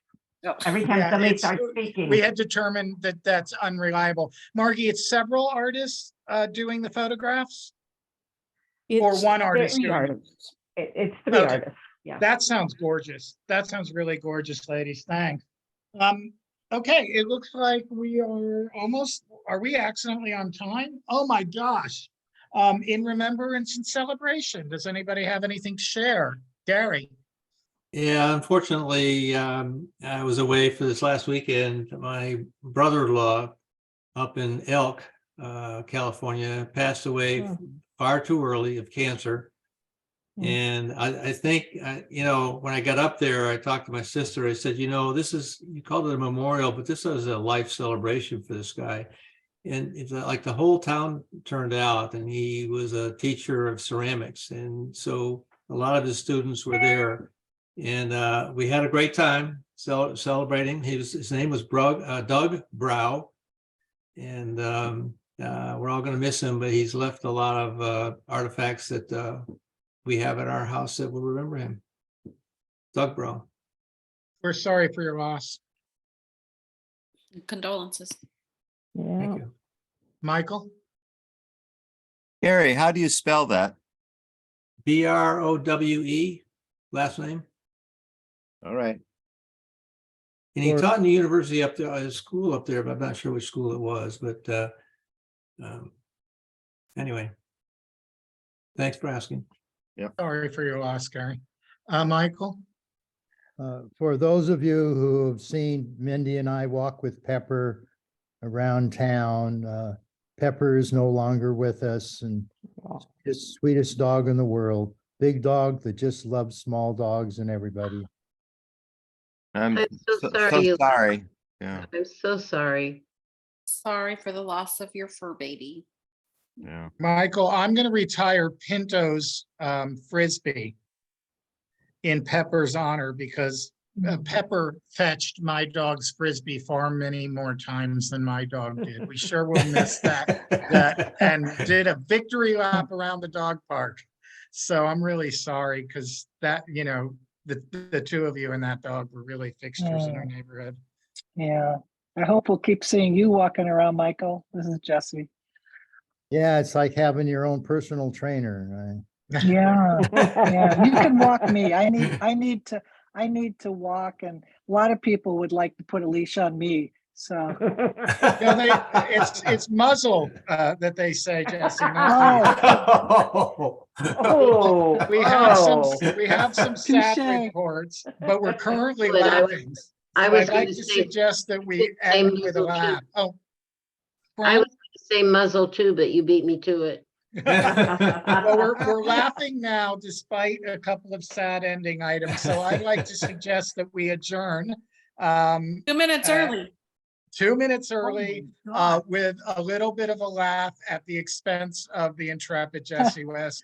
Oh. Every time Yeah, somebody it's- starts speaking. We had determined that that's unreliable. Margie, it's several artists doing the photographs? Or one artist three doing it? artists. It's three Okay. artists. Yeah. That sounds gorgeous. That sounds really gorgeous, ladies. Thanks. Okay, it looks like we are we accidentally on time? Oh my gosh. In remembrance and celebration, does anybody have anything to share? Gary? Yeah, unfortunately, I was away for this last weekend. My brother-in-law up in Elk, California, passed away far too early of cancer. And I think, when I got up there, I talked to my sister. I said, you called it a memorial, but this is a life celebration for this guy. And it's like the whole town turned out, and he was a teacher of ceramics. And so a lot of his students were there. And we had a great time celebrating. His name was Doug Brow. And we're all gonna miss him, but he's left a lot of artifacts that we have at our house that will remember him. Doug Bro. We're sorry for your loss. Condolences. Thank you. Michael? Gary, how do you spell that? Browe, last name. All right. And he Or- taught in the university up there, a school up there, but I'm not sure which school it was, but anyway. Thanks for asking. Sorry for your loss, Gary. Michael? For those of you who have seen Mindy and I walk with Pepper around town, Pepper is no longer with us and the sweetest dog in the world. Big dog that just loves small dogs and everybody. I'm I'm so so sorry. you- sorry. Yeah, I'm so sorry. Sorry for the loss of your fur baby. yeah. Michael, I'm gonna retire Pinto's Frisbee in Pepper's honor because Pepper fetched my dog's Frisbee far many more times than my dog did. We sure will miss that and did a victory lap around the dog park. So I'm really sorry because that, you know, the two of you and that dog were really fixtures in our neighborhood. Yeah, I hope we'll keep seeing you walking around, Michael. This is Jesse. Yeah, it's like having your own personal trainer. Yeah, yeah, you can walk me. I need to walk, and a lot of people would like to put a leash on me. So No, it's muzzle that they say, Jesse, not leash. Oh, We have some sad Touche. reports, but we're currently Good, I was- laughing. I So was I'd like gonna to say- suggest that we say end with a muzzle too. laugh. Oh. I Frank? was going to say muzzle too, but you beat me to it. Well, we're laughing now despite a couple of sad ending items. So I'd like to suggest that we adjourn. 2 minutes early. 2 minutes early, with a little bit of a laugh at the expense of the intrepid Jesse West.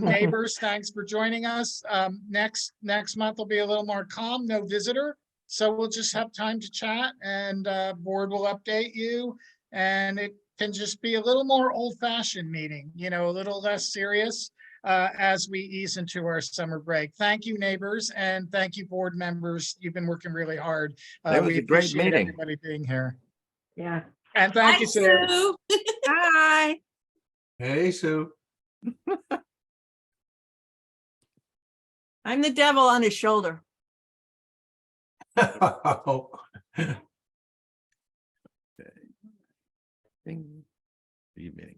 Neighbors, thanks for joining us. Next month will be a little more calm, no visitor. So we'll just have time to chat and board will update you. And it can just be a little more old-fashioned meeting, you know, a little less serious as we ease into our summer break. Thank you, neighbors, and thank you, board members. You've been working really hard. That was We a great appreciate meeting. everybody being here. Yeah. And thank you, Sue. Sue. Hi. Hey, Sue. I'm the devil on his shoulder. Bing. Meeting.